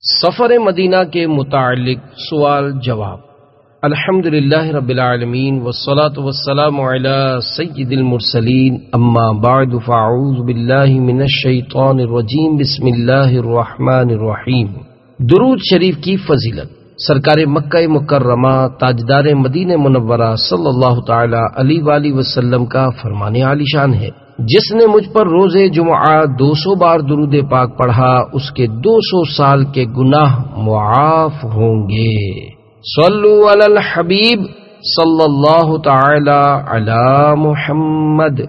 سفر مدینہ کے متعلق سوال جواب۔ الحمدللہ رب العالمین والصلاة والسلام علی سید المرسلین، اما بعد فاعوذ باللہ من الشیطان الرجیم، بسم اللہ الرحمن الرحیم۔ درود شریف کی فضیلت۔ سرکار مکہ مکرمہ تاجدار مدینہ منورہ صلی اللہ تعالی علیہ وآلہ وسلم کا فرمان عالی شان ہے، جس نے مجھ پر روز جمعہ 200 بار درود پاک پڑھا، اس کے 200 سال کے گناہ معاف ہوں گے۔ صلو علی الحبیب صلی اللہ تعالی علی محمد۔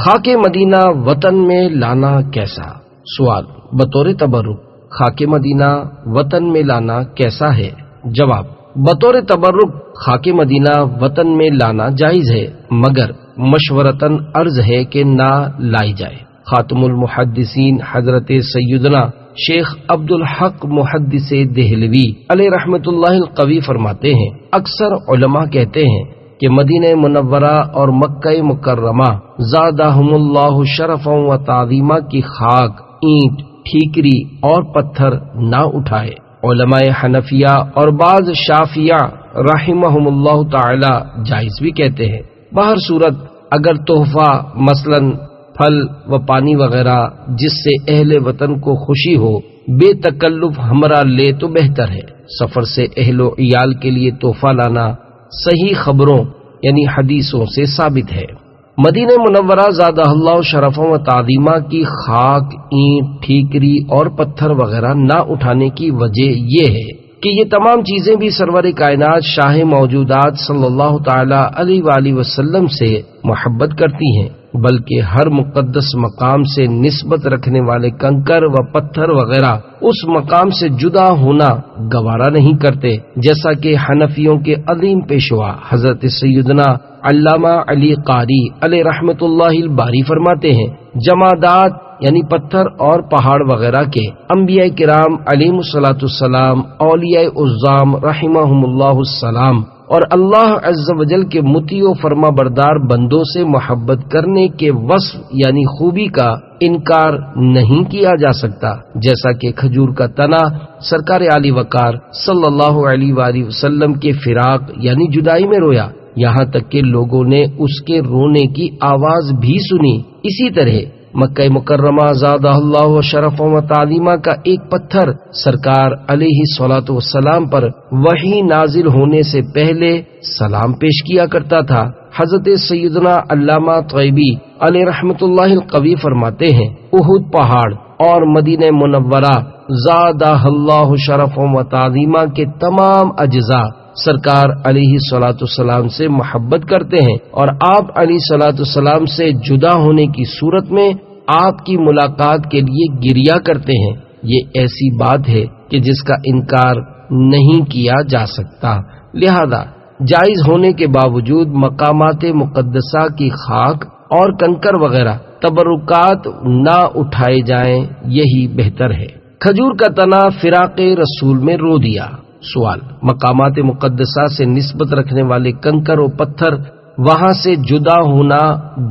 خاک مدینہ وطن میں لانا کیسا؟ سوال، بطور تبرک خاک مدینہ وطن میں لانا کیسا ہے؟ جواب، بطور تبرک خاک مدینہ وطن میں لانا جائز ہے، مگر مشورتاً عرض ہے کہ نہ لائی جائے۔ خاتم المحدثین حضرت سیدنا شیخ عبد الحق محدث دہلوی علیہ رحمت اللہ القوی فرماتے ہیں، اکثر علماء کہتے ہیں کہ مدینہ منورہ اور مکہ مکرمہ زادہم اللہ شرفا و تعظیما کی خاک، اینٹ، ٹھیکری اور پتھر نہ اٹھائے۔ علماء حنفیہ اور بعض شافعیہ رحمہم اللہ تعالی جائز بھی کہتے ہیں۔ بہر صورت اگر تحفہ مثلا پھل و پانی وغیرہ جس سے اہل وطن کو خوشی ہو بے تکلف ہمراہ لے تو بہتر ہے۔ سفر سے اہل و عیال کے لیے تحفہ لانا صحیح خبروں یعنی حدیثوں سے ثابت ہے۔ مدینہ منورہ زادہ اللہ شرفا و تعظیمہ کی خاک، اینٹ، ٹھیکری اور پتھر وغیرہ نہ اٹھانے کی وجہ یہ ہے کہ یہ تمام چیزیں بھی سرور کائنات شاہ موجودات صلی اللہ تعالی علیہ وآلہ وسلم سے محبت کرتی ہیں، بلکہ ہر مقدس مقام سے نسبت رکھنے والے کنکر و پتھر وغیرہ اس مقام سے جدا ہونا گوارا نہیں کرتے، جیسا کہ حنفیوں کے عظیم پیشوا حضرت سیدنا علامہ علی قاری علیہ رحمت اللہ الباری فرماتے ہیں، جمادات یعنی پتھر اور پہاڑ وغیرہ کے انبیاء کرام علیہم الصلاۃ والسلام، اولیاء اعظام رحمہم اللہ السلام اور اللہ عز و جل کے مطیع و فرما بردار بندوں سے محبت کرنے کے وصف یعنی خوبی کا انکار نہیں کیا جا سکتا، جیسا کہ کھجور کا تنا سرکار عالی وقار صلی اللہ علیہ وآلہ وسلم کے فراق یعنی جدائی میں رویا، یہاں تک کہ لوگوں نے اس کے رونے کی آواز بھی سنی۔ اسی طرح مکہ مکرمہ زادہ اللہ شرف و تعظیمہ کا ایک پتھر سرکار علیہ الصلوۃ والسلام پر وحی نازل ہونے سے پہلے سلام پیش کیا کرتا تھا۔ حضرت سیدنا علامہ طیبی علیہ رحمت اللہ القوی فرماتے ہیں، احد پہاڑ اور مدینہ منورہ زادہ اللہ شرف و تعظیمہ کے تمام اجزاء سرکار علیہ الصلوۃ والسلام سے محبت کرتے ہیں اور آپ علیہ الصلوۃ والسلام سے جدا ہونے کی صورت میں آپ کی ملاقات کے لیے گریہ کرتے ہیں۔ یہ ایسی بات ہے کہ جس کا انکار نہیں کیا جا سکتا، لہذا جائز ہونے کے باوجود مقامات مقدسہ کی خاک اور کنکر وغیرہ تبرکات نہ اٹھائے جائیں، یہی بہتر ہے۔ کھجور کا تنا فراق رسول میں رو دیا۔ سوال، مقامات مقدسہ سے نسبت رکھنے والے کنکر و پتھر وہاں سے جدا ہونا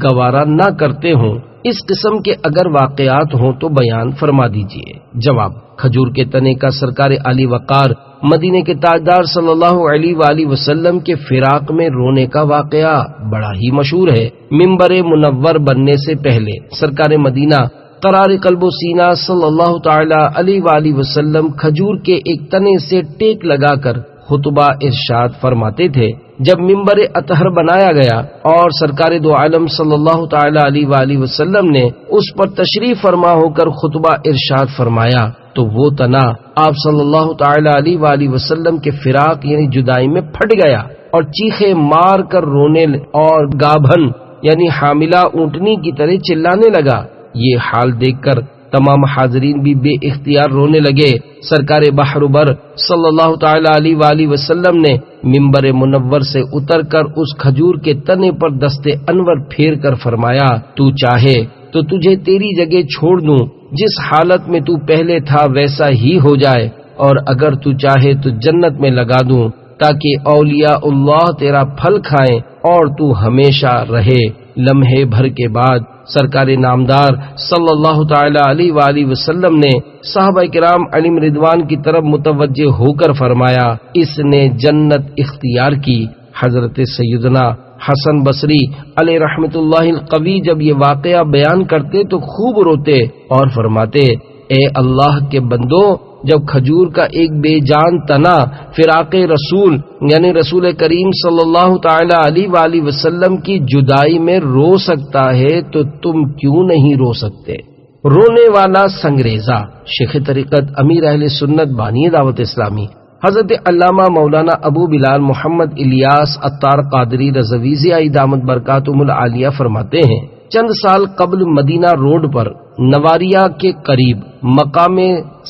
گوارا نہ کرتے ہوں، اس قسم کے اگر واقعات ہوں تو بیان فرما دیجئے۔ جواب، کھجور کے تنے کا سرکار علی وقار مدینے کے تاجدار صلی اللہ علیہ وآلہ وسلم کے فراق میں رونے کا واقعہ بڑا ہی مشہور ہے۔ منبر منور بننے سے پہلے سرکار مدینہ قرار قلب و سینہ صلی اللہ تعالی علیہ وآلہ وسلم کھجور کے ایک تنے سے ٹیک لگا کر خطبہ ارشاد فرماتے تھے۔ جب منبر اطہر بنایا گیا اور سرکار دو عالم صلی اللہ تعالی علیہ وآلہ وسلم نے اس پر تشریف فرما ہو کر خطبہ ارشاد فرمایا تو وہ تنا آپ صلی اللہ تعالی علیہ وآلہ وسلم کے فراق یعنی جدائی میں پھٹ گیا اور چیخے مار کر رونے اور گابھن یعنی حاملہ اونٹنی کی طرح چلانے لگا۔ یہ حال دیکھ کر تمام حاضرین بھی بے اختیار رونے لگے۔ سرکار بحر بر صلی اللہ تعالی علیہ وآلہ وسلم نے منبر منور سے اتر کر اس کھجور کے تنے پر دست انور پھیر کر فرمایا، تو چاہے تو تجھے تیری جگہ چھوڑ دوں، جس حالت میں تو پہلے تھا ویسا ہی ہو جائے، اور اگر تو چاہے تو جنت میں لگا دوں تاکہ اولیاء اللہ تیرا پھل کھائیں اور تو ہمیشہ رہے۔ لمحے بھر کے بعد سرکار نامدار صلی اللہ تعالی علیہ وآلہ وسلم نے صحابہ کرام علیہم رضوان کی طرف متوجہ ہو کر فرمایا، اس نے جنت اختیار کی۔ حضرت سیدنا حسن بصری علیہ رحمت اللہ القوی جب یہ واقعہ بیان کرتے تو خوب روتے اور فرماتے، اے اللہ کے بندو، جب کھجور کا ایک بے جان تنا فراق رسول یعنی رسول کریم صلی اللہ تعالی علیہ وآلہ وسلم کی جدائی میں رو سکتا ہے تو تم کیوں نہیں رو سکتے؟ رونے والا سنگریزہ۔ شیخ طریقت امیر اہل سنت بانی دعوت اسلامی حضرت علامہ مولانا ابو بلال محمد الیاس عطار قادری رضوی ضیاء دامت برکاتہم العالیہ فرماتے ہیں، چند سال قبل مدینہ روڈ پر نواریہ کے قریب مقام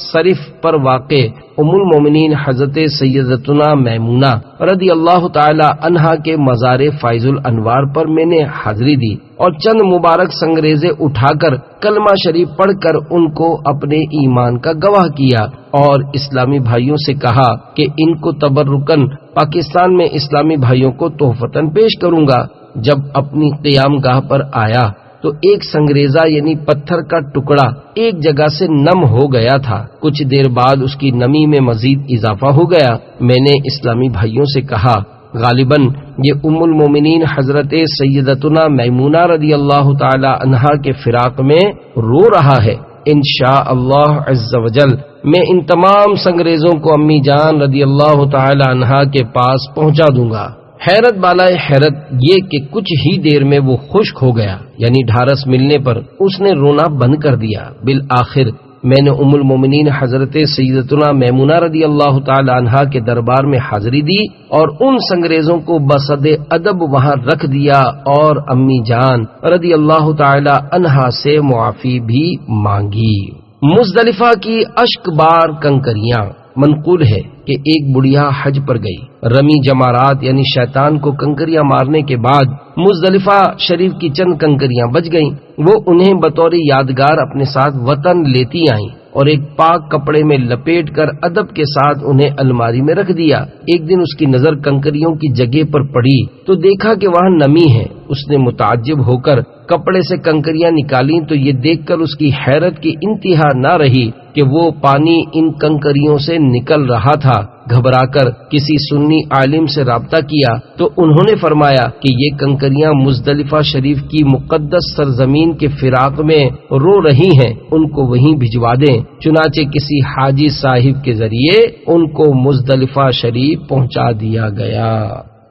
صرف پر واقع ام المومنین حضرت سیدتنا میمونہ رضی اللہ تعالی عنہا کے مزار فائز الانوار پر میں نے حاضری دی اور چند مبارک سنگریزے اٹھا کر کلمہ شریف پڑھ کر ان کو اپنے ایمان کا گواہ کیا اور اسلامی بھائیوں سے کہا کہ ان کو تبرکن پاکستان میں اسلامی بھائیوں کو تحفتاً پیش کروں گا۔ جب اپنی قیام گاہ پر آیا تو ایک سنگریزہ یعنی پتھر کا ٹکڑا ایک جگہ سے نم ہو گیا تھا۔ کچھ دیر بعد اس کی نمی میں مزید اضافہ ہو گیا۔ میں نے اسلامی بھائیوں سے کہا، غالباً یہ ام المومنین حضرت سیدتنا میمونہ رضی اللہ تعالی عنہا کے فراق میں رو رہا ہے۔ انشاءاللہ عز وجل میں ان تمام سنگریزوں کو امی جان رضی اللہ تعالی عنہا کے پاس پہنچا دوں گا۔ حیرت بالائے حیرت یہ کہ کچھ ہی دیر میں وہ خشک ہو گیا، یعنی ڈھارس ملنے پر اس نے رونا بند کر دیا۔ بالآخر میں نے ام المومنین حضرت سیدتنا میمونہ رضی اللہ تعالی عنہا کے دربار میں حاضری دی اور ان سنگریزوں کو بصد ادب وہاں رکھ دیا اور امی جان رضی اللہ تعالی عنہا سے معافی بھی مانگی۔ مزدلفہ کی اشک بار کنکریاں۔ منقول ہے کہ ایک بڑھیا حج پر گئی، رمی جمارات یعنی شیطان کو کنکریاں مارنے کے بعد مزدلفہ شریف کی چند کنکریاں بچ گئیں۔ وہ انہیں بطور یادگار اپنے ساتھ وطن لیتی آئیں اور ایک پاک کپڑے میں لپیٹ کر ادب کے ساتھ انہیں الماری میں رکھ دیا۔ ایک دن اس کی نظر کنکریوں کی جگہ پر پڑی تو دیکھا کہ وہاں نمی ہے۔ اس نے متعجب ہو کر کپڑے سے کنکریاں نکالیں تو یہ دیکھ کر اس کی حیرت کی انتہا نہ رہی کہ وہ پانی ان کنکریوں سے نکل رہا تھا۔ گھبرا کر کسی سنی عالم سے رابطہ کیا تو انہوں نے فرمایا کہ یہ کنکریاں مزدلفہ شریف کی مقدس سرزمین کے فراق میں رو رہی ہیں، ان کو وہیں بھجوا دیں۔ چنانچہ کسی حاجی صاحب کے ذریعے ان کو مزدلفہ شریف پہنچا دیا گیا۔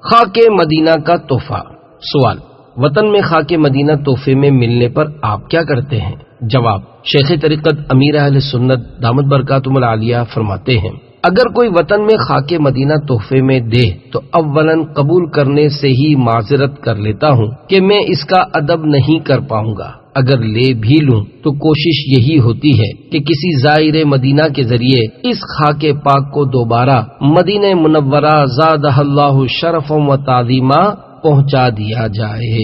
خاک مدینہ کا تحفہ۔ سوال، وطن میں خاک مدینہ تحفے میں ملنے پر آپ کیا کرتے ہیں؟ جواب، شیخ طریقت امیر اہل سنت دامت برکاتہم العالیہ فرماتے ہیں، اگر کوئی وطن میں خاک مدینہ تحفے میں دے تو اولاً قبول کرنے سے ہی معذرت کر لیتا ہوں کہ میں اس کا ادب نہیں کر پاؤں گا۔ اگر لے بھی لوں تو کوشش یہی ہوتی ہے کہ کسی زائر مدینہ کے ذریعے اس خاک پاک کو دوبارہ مدینہ منورہ زادہ اللہ شرفا و تعظیما پہنچا دیا جائے۔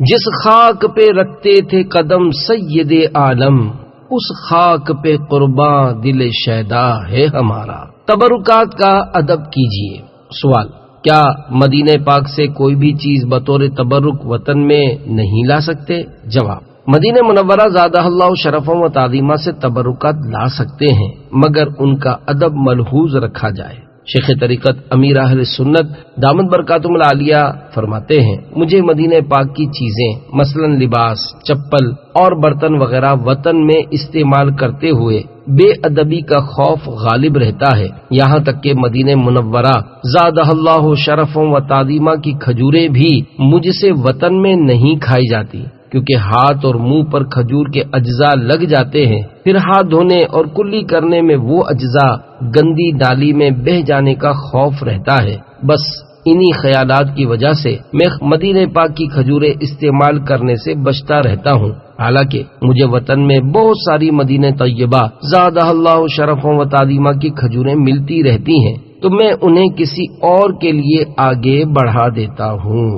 جس خاک پہ رکھتے تھے قدم سید عالم، اس خاک پہ قرباں دل شیدا ہے ہمارا۔ تبرکات کا ادب کیجیے۔ سوال، کیا مدینہ پاک سے کوئی بھی چیز بطور تبرک وطن میں نہیں لا سکتے؟ جواب، مدینہ منورہ زادہ اللہ شرفا و تعظیما سے تبرکات لا سکتے ہیں مگر ان کا ادب ملحوظ رکھا جائے۔ شیخ طریقت امیر اہل سنت دامت برکاتہم العالیہ فرماتے ہیں، مجھے مدینہ پاک کی چیزیں مثلا لباس، چپل اور برتن وغیرہ وطن میں استعمال کرتے ہوئے بے ادبی کا خوف غالب رہتا ہے، یہاں تک کہ مدینہ منورہ زادہ اللہ شرفا و تعظیما کی کھجوریں بھی مجھ سے وطن میں نہیں کھائی جاتی، کیونکہ ہاتھ اور منہ پر کھجور کے اجزاء لگ جاتے ہیں، پھر ہاتھ دھونے اور کلی کرنے میں وہ اجزاء گندی نالی میں بہہ جانے کا خوف رہتا ہے۔ بس انہی خیالات کی وجہ سے میں مدینہ پاک کی کھجوریں استعمال کرنے سے بچتا رہتا ہوں، حالانکہ مجھے وطن میں بہت ساری مدینہ طیبہ زادہ اللہ شرفا و تعظیما کی کھجوریں ملتی رہتی ہیں تو میں انہیں کسی اور کے لیے آگے بڑھا دیتا ہوں۔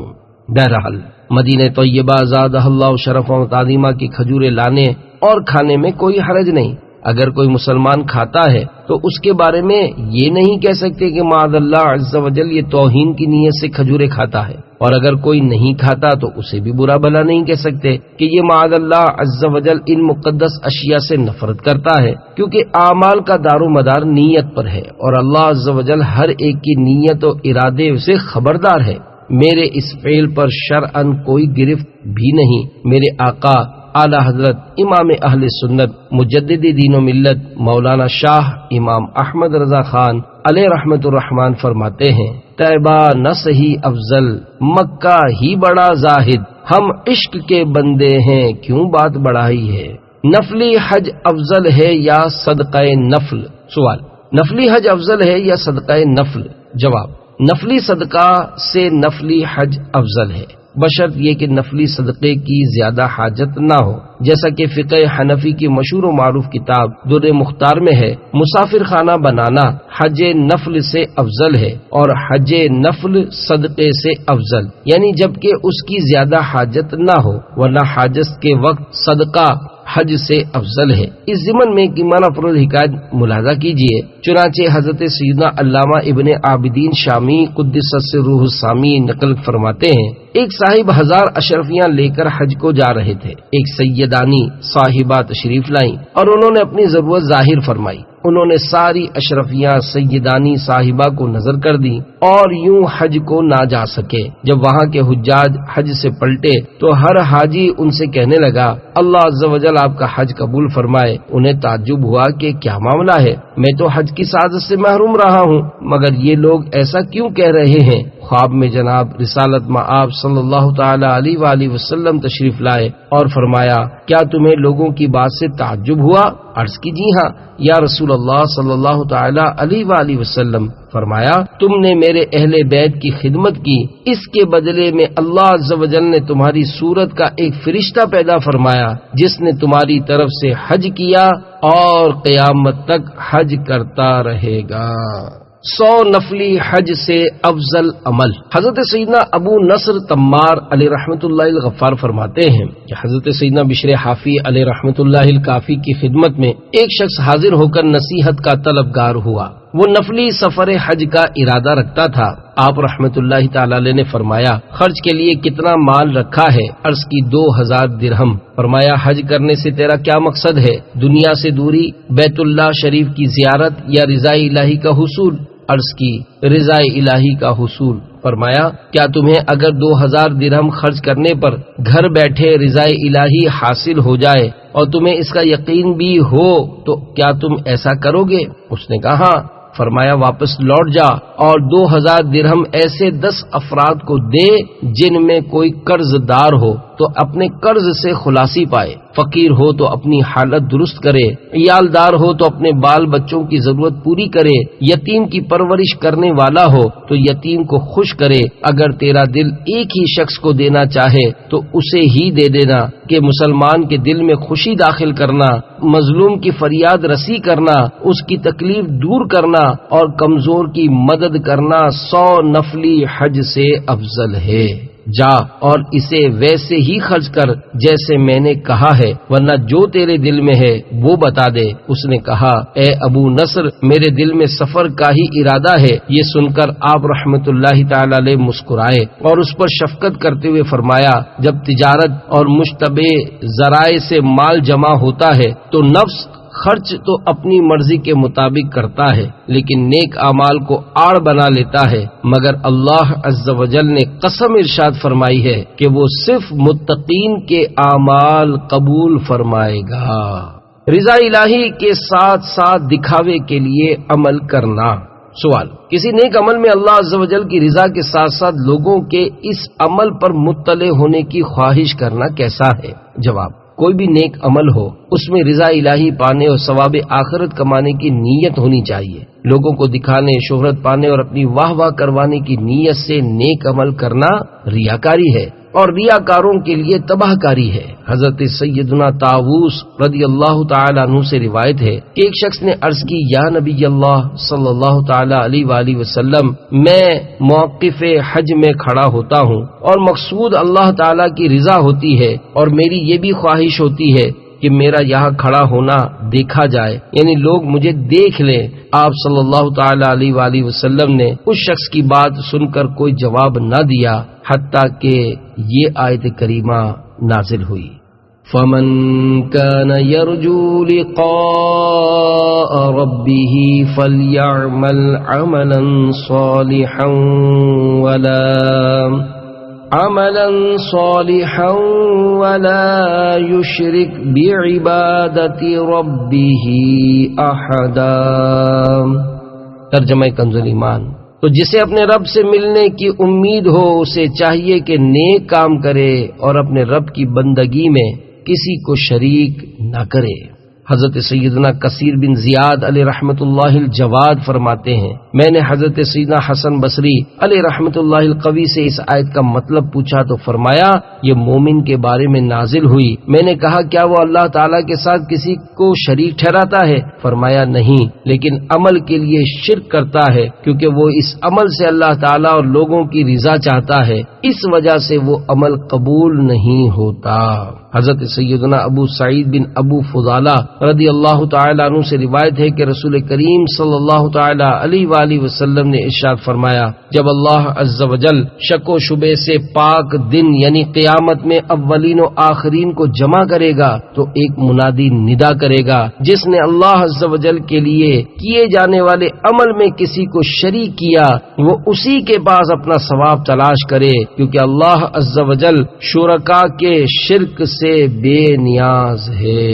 بہرحال مدینہ طیبہ زادہ اللہ شرفا و تعظیما کی کھجوریں لانے اور کھانے میں کوئی حرج نہیں، اگر کوئی مسلمان کھاتا ہے تو اس کے بارے میں یہ نہیں کہہ سکتے کہ معاذ اللہ عز و جل یہ توہین کی نیت سے کھجورے کھاتا ہے، اور اگر کوئی نہیں کھاتا تو اسے بھی برا بھلا نہیں کہہ سکتے کہ یہ معاذ اللہ عز و جل ان مقدس اشیاء سے نفرت کرتا ہے، کیونکہ اعمال کا دار و مدار نیت پر ہے، اور اللہ عز و جل ہر ایک کی نیت و ارادے سے خبردار ہے۔ میرے اس فعل پر شرعاً کوئی گرفت بھی نہیں۔ میرے آقا اعلی حضرت امام اہل سنت مجدد دین و ملت مولانا شاہ امام احمد رضا خان علیہ رحمت الرحمن فرماتے ہیں، طیبہ نہ صحیح افضل، مکہ ہی بڑا زاہد، ہم عشق کے بندے ہیں کیوں بات بڑھائی ہے۔ نفلی حج افضل ہے یا صدقہ نفل؟ سوال، نفلی حج افضل ہے یا صدقہ نفل؟ جواب، نفلی صدقہ سے نفلی حج افضل ہے، بشرط یہ کہ نفلی صدقے کی زیادہ حاجت نہ ہو، جیسا کہ فقہ حنفی کی مشہور و معروف کتاب در مختار میں ہے، مسافر خانہ بنانا حج نفل سے افضل ہے اور حج نفل صدقے سے افضل، یعنی جبکہ اس کی زیادہ حاجت نہ ہو، ورنہ حاجت کے وقت صدقہ حج سے افضل ہے۔ اس ضمن میں ایک ایمان افروز حکایت ملاحظہ کیجیے، چنانچہ حضرت سیدنا علامہ ابن عابدین شامی قدس سرہ السامی نقل فرماتے ہیں، ایک صاحب 1000 اشرفیاں لے کر حج کو جا رہے تھے، ایک سیدانی صاحبہ تشریف لائیں اور انہوں نے اپنی ضرورت ظاہر فرمائی، انہوں نے ساری اشرفیاں سیدانی صاحبہ کو نظر کر دی اور یوں حج کو نہ جا سکے۔ جب وہاں کے حجاج حج سے پلٹے تو ہر حاجی ان سے کہنے لگا، اللہ عز و جل آپ کا حج قبول فرمائے۔ انہیں تعجب ہوا کہ کیا معاملہ ہے، میں تو حج کی سعادت سے محروم رہا ہوں، مگر یہ لوگ ایسا کیوں کہہ رہے ہیں؟ خواب میں جناب رسالت مآب صلی اللہ تعالی علیہ وآلہ وسلم تشریف لائے اور فرمایا، کیا تمہیں لوگوں کی بات سے تعجب ہوا؟ عرض کی جی ہاں یا رسول اللہ صلی اللہ تعالی علیہ وآلہ وسلم۔ فرمایا، تم نے میرے اہل بیت کی خدمت کی، اس کے بدلے میں اللہ عز و جل نے تمہاری صورت کا ایک فرشتہ پیدا فرمایا جس نے تمہاری طرف سے حج کیا اور قیامت تک حج کرتا رہے گا۔ 100 نفلی حج سے افضل عمل۔ حضرت سیدنا ابو نصر تمار علیہ رحمت اللہ الغفار فرماتے ہیں کہ حضرت سیدنا بشر حافی علیہ رحمت اللہ الکافی کی خدمت میں ایک شخص حاضر ہو کر نصیحت کا طلبگار ہوا۔ وہ نفلی سفر حج کا ارادہ رکھتا تھا۔ آپ رحمت اللہ تعالی علیہ نے فرمایا، خرچ کے لیے کتنا مال رکھا ہے؟ عرض کی 2000 درہم۔ فرمایا، حج کرنے سے تیرا کیا مقصد ہے؟ دنیا سے دوری، بیت اللہ شریف کی زیارت یا رضا الہی کا حصول؟ عرض کی، رضا الہی کا حصول۔ فرمایا، کیا تمہیں اگر 2000 درہم خرچ کرنے پر گھر بیٹھے رضا الہی حاصل ہو جائے اور تمہیں اس کا یقین بھی ہو تو کیا تم ایسا کرو گے؟ اس نے کہا ہاں۔ فرمایا، واپس لوٹ جا اور 2000 درہم ایسے 10 افراد کو دے جن میں کوئی قرض دار ہو تو اپنے قرض سے خلاصی پائے، فقیر ہو تو اپنی حالت درست کرے، عیالدار ہو تو اپنے بال بچوں کی ضرورت پوری کرے، یتیم کی پرورش کرنے والا ہو تو یتیم کو خوش کرے۔ اگر تیرا دل ایک ہی شخص کو دینا چاہے تو اسے ہی دے دینا، کہ مسلمان کے دل میں خوشی داخل کرنا، مظلوم کی فریاد رسی کرنا، اس کی تکلیف دور کرنا اور کمزور کی مدد کرنا 100 نفلی حج سے افضل ہے۔ جا اور اسے ویسے ہی خرچ کر جیسے میں نے کہا ہے، ورنہ جو تیرے دل میں ہے وہ بتا دے۔ اس نے کہا، اے ابو نصر، میرے دل میں سفر کا ہی ارادہ ہے۔ یہ سن کر آپ رحمت اللہ تعالی علیہ مسکرائے اور اس پر شفقت کرتے ہوئے فرمایا، جب تجارت اور مشتبہ ذرائع سے مال جمع ہوتا ہے تو نفس خرچ تو اپنی مرضی کے مطابق کرتا ہے، لیکن نیک اعمال کو آڑ بنا لیتا ہے، مگر اللہ عز و جل نے قسم ارشاد فرمائی ہے کہ وہ صرف متقین کے اعمال قبول فرمائے گا۔ رضا الہی کے ساتھ ساتھ دکھاوے کے لیے عمل کرنا۔ سوال، کسی نیک عمل میں اللہ عز و جل کی رضا کے ساتھ ساتھ لوگوں کے اس عمل پر مطلع ہونے کی خواہش کرنا کیسا ہے؟ جواب، کوئی بھی نیک عمل ہو اس میں رضا الہی پانے اور ثواب آخرت کمانے کی نیت ہونی چاہیے۔ لوگوں کو دکھانے، شہرت پانے اور اپنی واہ واہ کروانے کی نیت سے نیک عمل کرنا ریاکاری ہے اور ریاکاروں کے لیے تباہ کاری ہے۔ حضرت سیدنا طاووس رضی اللہ تعالی عنہ سے روایت ہے کہ ایک شخص نے عرض کی، یا نبی اللہ صلی اللہ تعالی علیہ وآلہ وسلم، میں موقف حج میں کھڑا ہوتا ہوں اور مقصود اللہ تعالی کی رضا ہوتی ہے، اور میری یہ بھی خواہش ہوتی ہے کہ میرا یہاں کھڑا ہونا دیکھا جائے، یعنی لوگ مجھے دیکھ لیں۔ آپ صلی اللہ تعالی علیہ وآلہ وسلم نے اس شخص کی بات سن کر کوئی جواب نہ دیا حتیٰ کہ یہ آیت کریمہ نازل ہوئی، فَمَن كَانَ يَرْجُو لِقَاءَ رَبِّهِ فَلْيَعْمَلْ عَمَلًا وَلَا يُشْرِكْ بِعِبَادَةِ رَبِّهِ أَحَدًا۔ ترجمہ کنز ایمان۔ تو جسے اپنے رب سے ملنے کی امید ہو اسے چاہیے کہ نیک کام کرے اور اپنے رب کی بندگی میں کسی کو شریک نہ کرے۔ حضرت سیدنا کثیر بن زیاد علیہ رحمت اللہ الجواد فرماتے ہیں، میں نے حضرت سیدنا حسن بصری علیہ رحمت اللہ القوی سے اس آیت کا مطلب پوچھا تو فرمایا یہ مومن کے بارے میں نازل ہوئی۔ میں نے کہا کیا وہ اللہ تعالیٰ کے ساتھ کسی کو شریک ٹھہراتا ہے؟ فرمایا نہیں، لیکن عمل کے لیے شرک کرتا ہے کیونکہ وہ اس عمل سے اللہ تعالیٰ اور لوگوں کی رضا چاہتا ہے، اس وجہ سے وہ عمل قبول نہیں ہوتا۔ حضرت سیدنا ابو سعید بن ابو فضالہ رضی اللہ تعالیٰ عنہ سے روایت ہے کہ رسول کریم صلی اللہ تعالیٰ علیہ وآلہ وسلم نے ارشاد فرمایا، جب اللہ عز و جل شک و شبے سے پاک دن یعنی قیامت میں اولین و آخرین کو جمع کرے گا تو ایک منادی ندا کرے گا، جس نے اللہ عز و جل کے لیے کیے جانے والے عمل میں کسی کو شریک کیا وہ اسی کے پاس اپنا ثواب تلاش کرے، کیونکہ اللہ عز و جل شرکا کے شرک سے بے نیاز ہے۔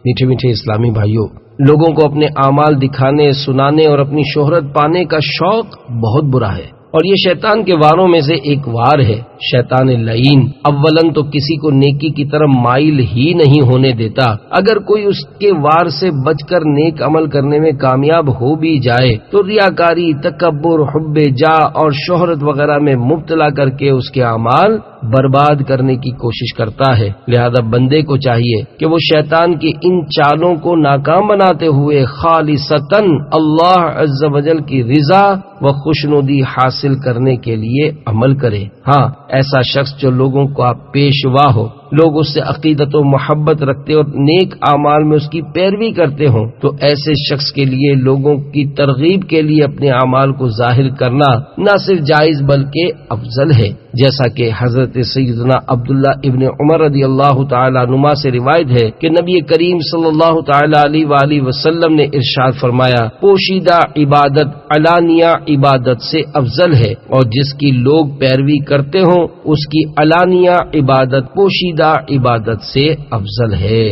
میٹھے میٹھے اسلامی بھائیوں، لوگوں کو اپنے اعمال دکھانے، سنانے اور اپنی شہرت پانے کا شوق بہت برا ہے، اور یہ شیطان کے واروں میں سے ایک وار ہے۔ شیطان لعین اولن تو کسی کو نیکی کی طرف مائل ہی نہیں ہونے دیتا، اگر کوئی اس کے وار سے بچ کر نیک عمل کرنے میں کامیاب ہو بھی جائے تو ریاکاری، تکبر، حب جاہ اور شہرت وغیرہ میں مبتلا کر کے اس کے اعمال برباد کرنے کی کوشش کرتا ہے۔ لہذا بندے کو چاہیے کہ وہ شیطان کی ان چالوں کو ناکام بناتے ہوئے خالصتاً اللہ عز و جل کی رضا و خوشنودی حاصل کرنے کے لیے عمل کرے۔ ہاں، ایسا شخص جو لوگوں کا پیشوا ہو، لوگ اس سے عقیدت و محبت رکھتے اور نیک اعمال میں اس کی پیروی کرتے ہوں، تو ایسے شخص کے لیے لوگوں کی ترغیب کے لیے اپنے اعمال کو ظاہر کرنا نہ صرف جائز بلکہ افضل ہے، جیسا کہ حضرت سیدنا عبداللہ ابن عمر رضی اللہ تعالی عنہما سے روایت ہے کہ نبی کریم صلی اللہ تعالی علیہ وآلہ وسلم نے ارشاد فرمایا، پوشیدہ عبادت علانیہ عبادت سے افضل ہے، اور جس کی لوگ پیروی کرتے ہوں اس کی علانیہ عبادت پوشیدہ عبادت سے افضل ہے۔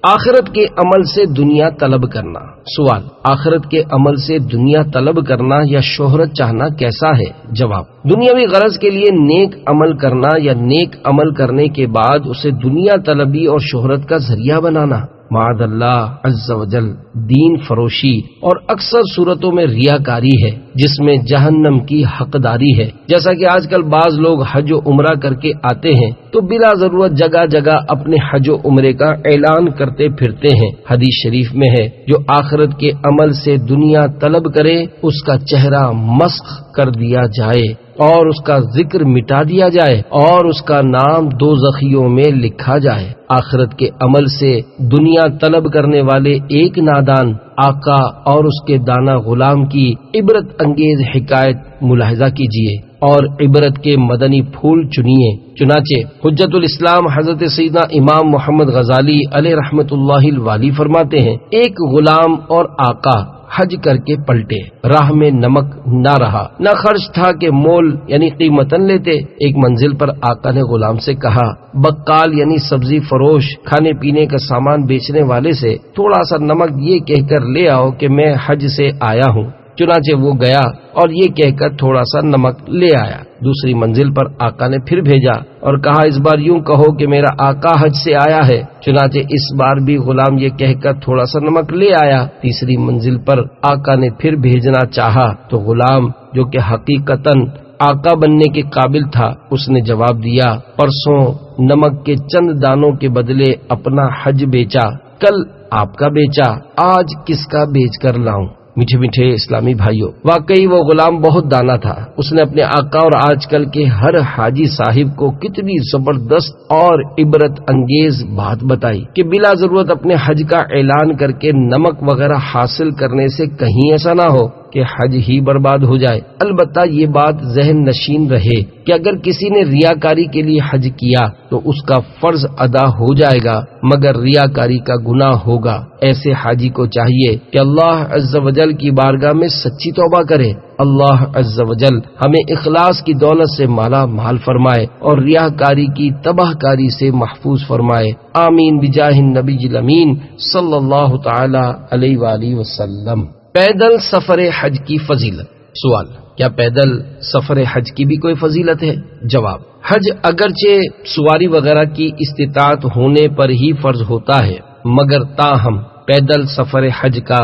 آخرت کے عمل سے دنیا طلب کرنا۔ سوال، آخرت کے عمل سے دنیا طلب کرنا یا شہرت چاہنا کیسا ہے؟ جواب، دنیاوی غرض کے لیے نیک عمل کرنا یا نیک عمل کرنے کے بعد اسے دنیا طلبی اور شہرت کا ذریعہ بنانا معاذ اللہ عز و جل دین فروشی اور اکثر صورتوں میں ریاکاری ہے، جس میں جہنم کی حقداری ہے۔ جیسا کہ آج کل بعض لوگ حج و عمرہ کر کے آتے ہیں تو بلا ضرورت جگہ جگہ اپنے حج و عمرے کا اعلان کرتے پھرتے ہیں۔ حدیث شریف میں ہے، جو آخرت کے عمل سے دنیا طلب کرے اس کا چہرہ مسخ کر دیا جائے اور اس کا ذکر مٹا دیا جائے اور اس کا نام دوزخیوں میں لکھا جائے۔ آخرت کے عمل سے دنیا طلب کرنے والے ایک نادان آقا اور اس کے دانا غلام کی عبرت انگیز حکایت ملاحظہ کیجیے اور عبرت کے مدنی پھول چنیے۔ چنانچہ حجت الاسلام حضرت سیدنا امام محمد غزالی علیہ رحمت اللہ الوالی فرماتے ہیں، ایک غلام اور آقا حج کر کے پلٹے، راہ میں نمک نہ رہا، نہ خرچ تھا کہ مول یعنی قیمتن لیتے۔ ایک منزل پر آقا نے غلام سے کہا، بقال یعنی سبزی فروش کھانے پینے کا سامان بیچنے والے سے تھوڑا سا نمک یہ کہہ کر لے آؤ کہ میں حج سے آیا ہوں۔ چنانچہ وہ گیا اور یہ کہہ کر تھوڑا سا نمک لے آیا۔ دوسری منزل پر آقا نے پھر بھیجا اور کہا، اس بار یوں کہو کہ میرا آقا حج سے آیا ہے۔ چنانچہ اس بار بھی غلام یہ کہہ کر تھوڑا سا نمک لے آیا۔ تیسری منزل پر آقا نے پھر بھیجنا چاہا تو غلام جو کہ حقیقتاً آقا بننے کے قابل تھا اس نے جواب دیا، پرسوں نمک کے چند دانوں کے بدلے اپنا حج بیچا، کل آپ کا بیچا، آج کس کا بیچ کر لاؤں؟ میٹھے میٹھے اسلامی بھائیوں، واقعی وہ غلام بہت دانا تھا۔ اس نے اپنے آقا اور آج کل کے ہر حاجی صاحب کو کتنی زبردست اور عبرت انگیز بات بتائی کہ بلا ضرورت اپنے حج کا اعلان کر کے نمک وغیرہ حاصل کرنے سے کہیں ایسا نہ ہو کہ حج ہی برباد ہو جائے۔ البتہ یہ بات ذہن نشین رہے کہ اگر کسی نے ریاکاری کے لیے حج کیا تو اس کا فرض ادا ہو جائے گا، مگر ریاکاری کا گناہ ہوگا۔ ایسے حاجی کو چاہیے کہ اللہ عز و جل کی بارگاہ میں سچی توبہ کرے۔ اللہ عز و جل ہمیں اخلاص کی دولت سے مالا مال فرمائے اور ریاکاری کی تباہ کاری سے محفوظ فرمائے۔ آمین بجاہ النبی الامین صلی اللہ تعالی علیہ وآلہ وسلم۔ پیدل سفر حج کی فضیلت۔ سوال، کیا پیدل سفر حج کی بھی کوئی فضیلت ہے؟ جواب، حج اگرچہ سواری وغیرہ کی استطاعت ہونے پر ہی فرض ہوتا ہے، مگر تاہم پیدل سفر حج کا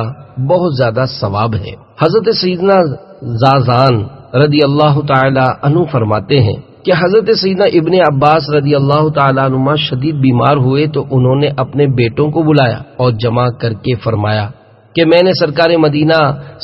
بہت زیادہ ثواب ہے۔ حضرت سیدنا زازان رضی اللہ تعالی عنہ فرماتے ہیں کہ حضرت سیدنا ابن عباس رضی اللہ تعالی عنہ شدید بیمار ہوئے تو انہوں نے اپنے بیٹوں کو بلایا اور جمع کر کے فرمایا کہ میں نے سرکار مدینہ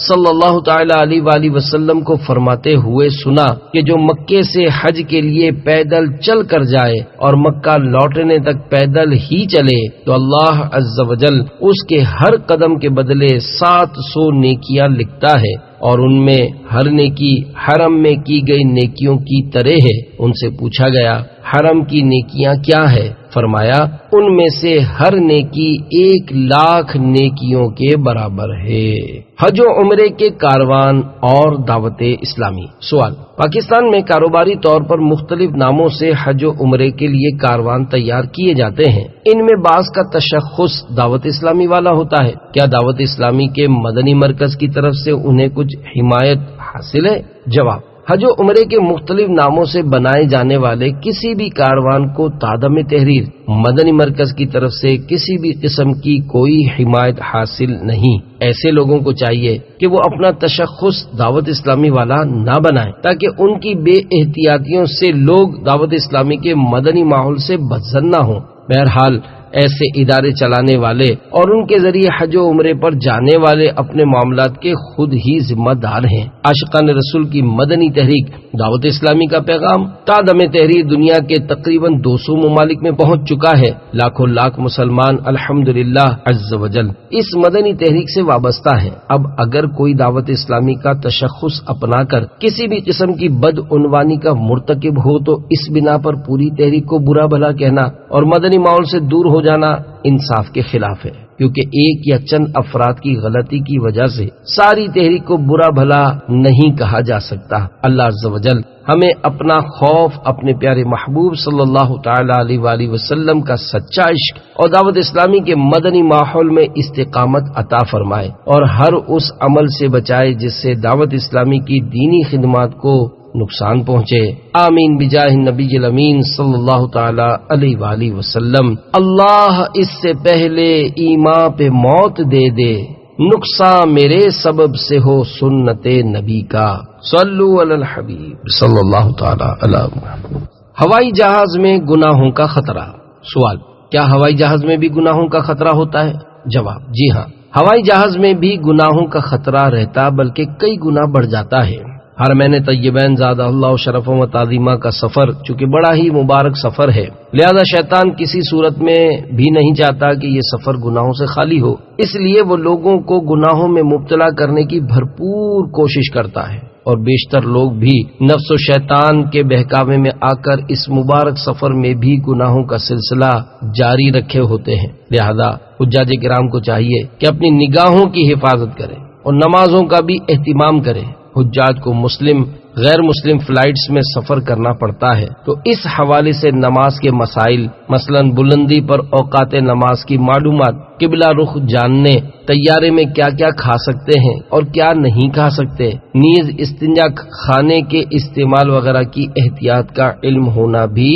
صلی اللہ تعالی علیہ وآلہ وسلم کو فرماتے ہوئے سنا کہ جو مکے سے حج کے لیے پیدل چل کر جائے اور مکہ لوٹنے تک پیدل ہی چلے تو اللہ عز و جل اس کے ہر قدم کے بدلے 700 نیکیاں لکھتا ہے، اور ان میں ہر نیکی حرم میں کی گئی نیکیوں کی طرح ہے۔ ان سے پوچھا گیا، حرم کی نیکیاں کیا ہے؟ فرمایا، ان میں سے ہر نیکی 1,00,000 نیکیوں کے برابر ہے۔ حج و عمرے کے کاروان اور دعوت اسلامی۔ سوال، پاکستان میں کاروباری طور پر مختلف ناموں سے حج و عمرے کے لیے کاروان تیار کیے جاتے ہیں۔ ان میں بعض کا تشخص دعوت اسلامی والا ہوتا ہے۔ کیا دعوت اسلامی کے مدنی مرکز کی طرف سے انہیں کچھ حمایت حاصل ہے؟ جواب، حج و عمرے کے مختلف ناموں سے بنائے جانے والے کسی بھی کاروان کو تادم تحریر مدنی مرکز کی طرف سے کسی بھی قسم کی کوئی حمایت حاصل نہیں۔ ایسے لوگوں کو چاہیے کہ وہ اپنا تشخص دعوت اسلامی والا نہ بنائیں تاکہ ان کی بے احتیاطیوں سے لوگ دعوت اسلامی کے مدنی ماحول سے بدزن نہ ہوں۔ بہرحال ایسے ادارے چلانے والے اور ان کے ذریعے حج و عمرے پر جانے والے اپنے معاملات کے خود ہی ذمہ دار ہیں۔ عاشقان رسول کی مدنی تحریک دعوت اسلامی کا پیغام تادم تحریر دنیا کے تقریباً 200 ممالک میں پہنچ چکا ہے۔ لاکھوں لاکھ مسلمان الحمدللہ عز و جل اس مدنی تحریک سے وابستہ ہیں۔ اب اگر کوئی دعوت اسلامی کا تشخص اپنا کر کسی بھی قسم کی بدعنوانی کا مرتکب ہو تو اس بنا پر پوری تحریک کو برا بھلا کہنا اور مدنی ماحول سے دور ہو جانا انصاف کے خلاف ہے، کیونکہ ایک یا چند افراد کی غلطی کی وجہ سے ساری تحریک کو برا بھلا نہیں کہا جا سکتا۔ اللہ عز و جل ہمیں اپنا خوف اپنے پیارے محبوب صلی اللہ تعالی علیہ وآلہ وسلم کا سچا عشق اور دعوت اسلامی کے مدنی ماحول میں استقامت عطا فرمائے اور ہر اس عمل سے بچائے جس سے دعوت اسلامی کی دینی خدمات کو نقصان پہنچے۔ آمین بجاہ النبی الامین صلی اللہ تعالی علیہ وآلہ وسلم۔ اللہ اس سے پہلے ایمان پہ موت دے دے، نقصان میرے سبب سے ہو سنت نبی کا۔ صلو علی الحبیب صلی اللہ تعالی علی محمد۔ ہوائی جہاز میں گناہوں کا خطرہ۔ سوال، کیا ہوائی جہاز میں بھی گناہوں کا خطرہ ہوتا ہے؟ جواب، جی ہاں، ہوائی جہاز میں بھی گناہوں کا خطرہ رہتا بلکہ کئی گنا بڑھ جاتا ہے۔ حرمین طیبین زادہ اللہ شرف و تعظیمہ کا سفر چونکہ بڑا ہی مبارک سفر ہے، لہذا شیطان کسی صورت میں بھی نہیں چاہتا کہ یہ سفر گناہوں سے خالی ہو، اس لیے وہ لوگوں کو گناہوں میں مبتلا کرنے کی بھرپور کوشش کرتا ہے، اور بیشتر لوگ بھی نفس و شیطان کے بہکاوے میں آ کر اس مبارک سفر میں بھی گناہوں کا سلسلہ جاری رکھے ہوتے ہیں۔ لہذا حجاج کرام کو چاہیے کہ اپنی نگاہوں کی حفاظت کریں اور نمازوں کا بھی اہتمام کریں۔ حجاج کو مسلم غیر مسلم فلائٹس میں سفر کرنا پڑتا ہے، تو اس حوالے سے نماز کے مسائل مثلا بلندی پر اوقات نماز کی معلومات، قبلہ رخ جاننے، طیارے میں کیا کیا کھا سکتے ہیں اور کیا نہیں کھا سکتے، نیز استنجا خانے کے استعمال وغیرہ کی احتیاط کا علم ہونا بھی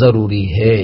ضروری ہے۔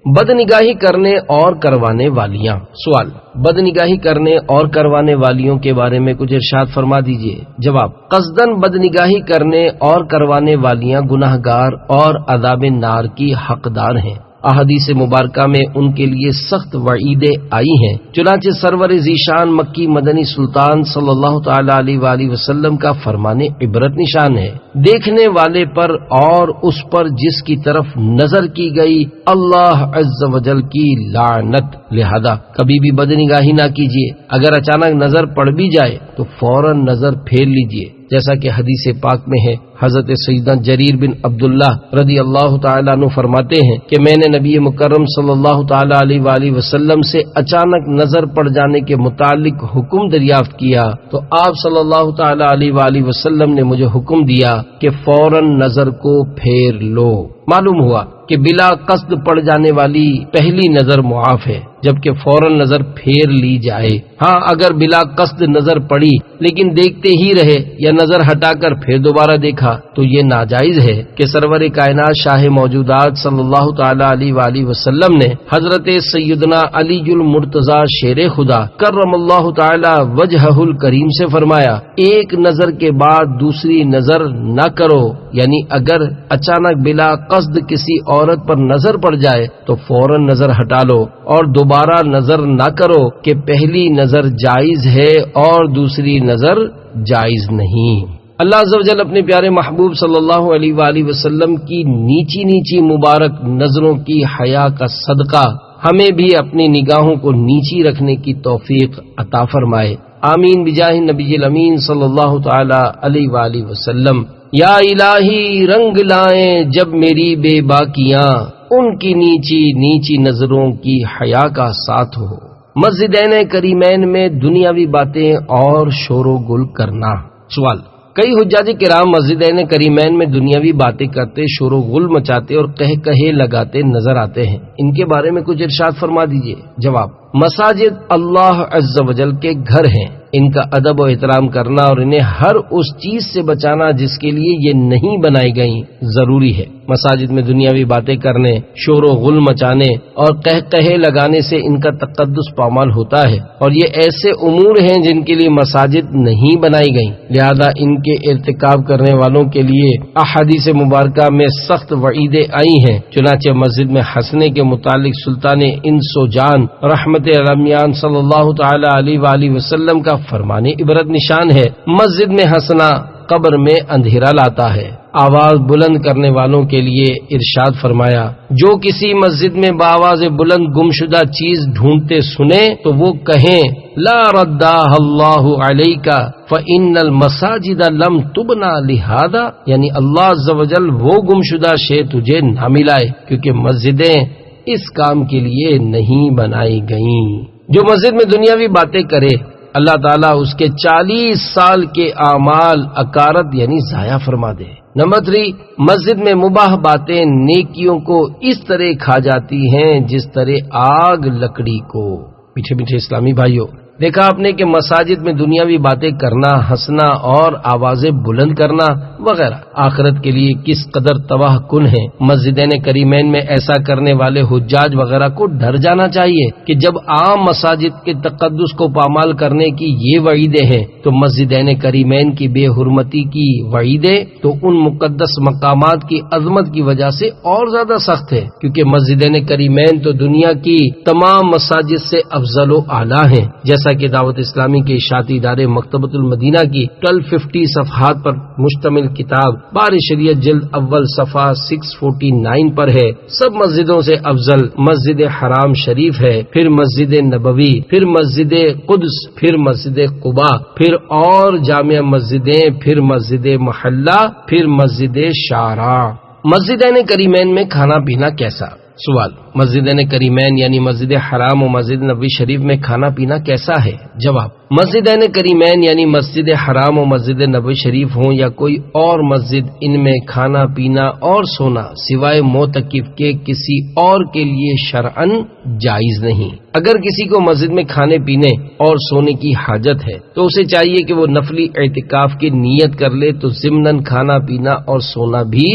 بدنگاہی کرنے اور کروانے والیاں۔ سوال، بدنگاہی کرنے اور کروانے والیوں کے بارے میں کچھ ارشاد فرما دیجئے۔ جواب، قصداً بدنگاہی کرنے اور کروانے والیاں گناہگار اور عذاب نار کی حقدار ہیں۔ احادیث مبارکہ میں ان کے لیے سخت وعیدیں آئی ہیں۔ چنانچہ سرور ذیشان مکی مدنی سلطان صلی اللہ تعالی علیہ وآلہ وسلم کا فرمان عبرت نشان ہے، دیکھنے والے پر اور اس پر جس کی طرف نظر کی گئی اللہ عز و جل کی لعنت، لہذا کبھی بھی بدنگاہی نہ کیجیے، اگر اچانک نظر پڑ بھی جائے تو فوراً نظر پھیر لیجیے، جیسا کہ حدیث پاک میں ہے۔ حضرت سیدنا جریر بن عبداللہ رضی اللہ تعالیٰ عنہ فرماتے ہیں کہ میں نے نبی مکرم صلی اللہ تعالیٰ علیہ وآلہ وسلم سے اچانک نظر پڑ جانے کے متعلق حکم دریافت کیا تو آپ صلی اللہ تعالیٰ علیہ وآلہ وسلم نے مجھے حکم دیا کہ فوراً نظر کو پھیر لو۔ معلوم ہوا کہ بلا قصد پڑ جانے والی پہلی نظر معاف ہے، جبکہ فوراً نظر پھیر لی جائے۔ ہاں اگر بلا قصد نظر پڑی لیکن دیکھتے ہی رہے یا نظر ہٹا کر پھر دوبارہ دیکھا تو یہ ناجائز ہے کہ سرور کائنات شاہ موجودات صلی اللہ تعالی علیہ وآلہ وسلم نے حضرت سیدنا علی المرتضی شیر خدا کرم اللہ تعالی وجہہ الکریم سے فرمایا، ایک نظر کے بعد دوسری نظر نہ کرو، یعنی اگر اچانک بلا قصد کسی عورت پر نظر پڑ جائے تو فوراً نظر ہٹا لو اور دوبارہ نظر نہ کرو کہ پہلی نظر جائز ہے اور دوسری نظر جائز نہیں۔ اللہ عز و جل اپنے پیارے محبوب صلی اللہ علیہ وآلہ وسلم کی نیچی نیچی مبارک نظروں کی حیا کا صدقہ ہمیں بھی اپنی نگاہوں کو نیچی رکھنے کی توفیق عطا فرمائے، آمین بجاہ نبی الامین صلی اللہ تعالی علیہ وآلہ وسلم۔ یا الہی رنگ لائیں جب میری بے باکیاں، ان کی نیچی نیچی نظروں کی حیا کا ساتھ ہو۔ مسجدین کریمین میں دنیاوی باتیں اور شور و گل کرنا۔ سوال، کئی حجاج کرام مسجدین کریمین میں دنیاوی باتیں کرتے، شور و غل مچاتے اور کہے لگاتے نظر آتے ہیں، ان کے بارے میں کچھ ارشاد فرما دیجئے۔ جواب، مساجد اللہ عز و جل کے گھر ہیں، ان کا ادب و احترام کرنا اور انہیں ہر اس چیز سے بچانا جس کے لیے یہ نہیں بنائی گئیں ضروری ہے۔ مساجد میں دنیاوی باتیں کرنے، شور و غل مچانے اور کہے لگانے سے ان کا تقدس پامال ہوتا ہے، اور یہ ایسے امور ہیں جن کے لیے مساجد نہیں بنائی گئیں، لہذا ان کے ارتکاب کرنے والوں کے لیے احادیث مبارکہ میں سخت وعیدیں آئی ہیں۔ چنانچہ مسجد میں ہنسنے کے متعلق سلطان انس و جان رحمت عالمیان صلی اللہ تعالی علیہ وآلہ وسلم کا فرمان عبرت نشان ہے، مسجد میں ہنسنا قبر میں اندھیرا لاتا ہے۔ آواز بلند کرنے والوں کے لیے ارشاد فرمایا، جو کسی مسجد میں بآواز بلند گمشدہ چیز ڈھونڈتے سنے تو وہ کہیں لا رداہ اللہ علیک فإن المساجد لم تبنا لہذا، یعنی اللہ عز و جل وہ گمشدہ شے تجھے نہ ملائے کیونکہ مسجدیں اس کام کے لیے نہیں بنائی گئیں۔ جو مسجد میں دنیاوی باتیں کرے اللہ تعالیٰ اس کے 40 سال کے اعمال اکارت یعنی ضائع فرما دے۔ نمبر 3، مسجد میں مباح باتیں نیکیوں کو اس طرح کھا جاتی ہیں جس طرح آگ لکڑی کو۔ پیچھے پیچھے اسلامی بھائیوں، دیکھا آپ نے کہ مساجد میں دنیاوی باتیں کرنا، ہنسنا اور آوازیں بلند کرنا وغیرہ آخرت کے لیے کس قدر تباہ کن ہیں۔ مسجدین کریمین میں ایسا کرنے والے حجاج وغیرہ کو ڈر جانا چاہیے کہ جب عام مساجد کے تقدس کو پامال کرنے کی یہ وعیدیں ہیں تو مسجدین کریمین کی بے حرمتی کی وعیدیں تو ان مقدس مقامات کی عظمت کی وجہ سے اور زیادہ سخت ہے، کیونکہ مسجدین کریمین تو دنیا کی تمام مساجد سے افضل و اعلیٰ ہیں، جیسا کہ دعوت اسلامی کے اشاعتی ادارے مکتبۃ المدینہ کی 1250 صفحات پر مشتمل کتاب بار شریعت جلد اول صفحہ 649 پر ہے۔ سب مسجدوں سے افضل مسجد حرام شریف ہے، پھر مسجد نبوی، پھر مسجد قدس، پھر مسجد قباء، پھر اور جامع مسجدیں، پھر مسجد محلہ، پھر مسجد شارع۔ مسجدین کریمین میں کھانا پینا کیسا؟ سوال، مسجدین کریمین یعنی مسجد حرام و مسجد نبوی شریف میں کھانا پینا کیسا ہے؟ جواب، مسجدین کریمین یعنی مسجد حرام و مسجد نبوی شریف ہوں یا کوئی اور مسجد، ان میں کھانا پینا اور سونا سوائے معتکف کے کسی اور کے لیے شرعن جائز نہیں۔ اگر کسی کو مسجد میں کھانے پینے اور سونے کی حاجت ہے تو اسے چاہیے کہ وہ نفلی اعتکاف کی نیت کر لے تو ضمناً کھانا پینا اور سونا بھی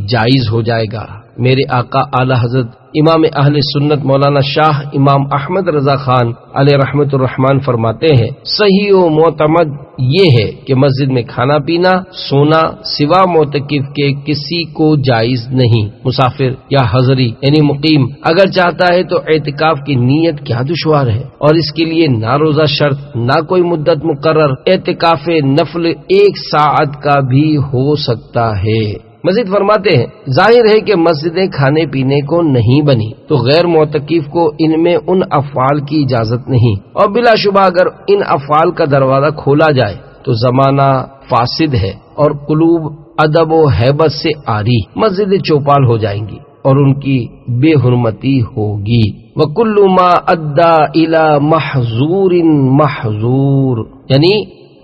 جائز ہو جائے گا۔ میرے آقا اعلی حضرت امام اہل سنت مولانا شاہ امام احمد رضا خان علیہ رحمت الرحمان فرماتے ہیں صحیح و معتمد یہ ہے کہ مسجد میں کھانا پینا سونا سوا معتکف کے کسی کو جائز نہیں۔ مسافر یا حضری یعنی مقیم اگر چاہتا ہے تو اعتکاف کی نیت کیا دشوار ہے، اور اس کے لیے نہ روزہ شرط نہ کوئی مدت مقرر، اعتکاف نفل 1 ساعت کا بھی ہو سکتا ہے۔ مزید فرماتے ہیں ظاہر ہے کہ مسجدیں کھانے پینے کو نہیں بنی تو غیر معتکف کو ان میں ان افعال کی اجازت نہیں، اور بلا شبہ اگر ان افعال کا دروازہ کھولا جائے تو زمانہ فاسد ہے اور قلوب ادب و ہیبت سے عاری، مسجدیں چوپال ہو جائیں گی اور ان کی بے حرمتی ہوگی۔ وَكُلُّ مَا أَدَّى إِلَى مَحْظُورٍ مَحْظُور، یعنی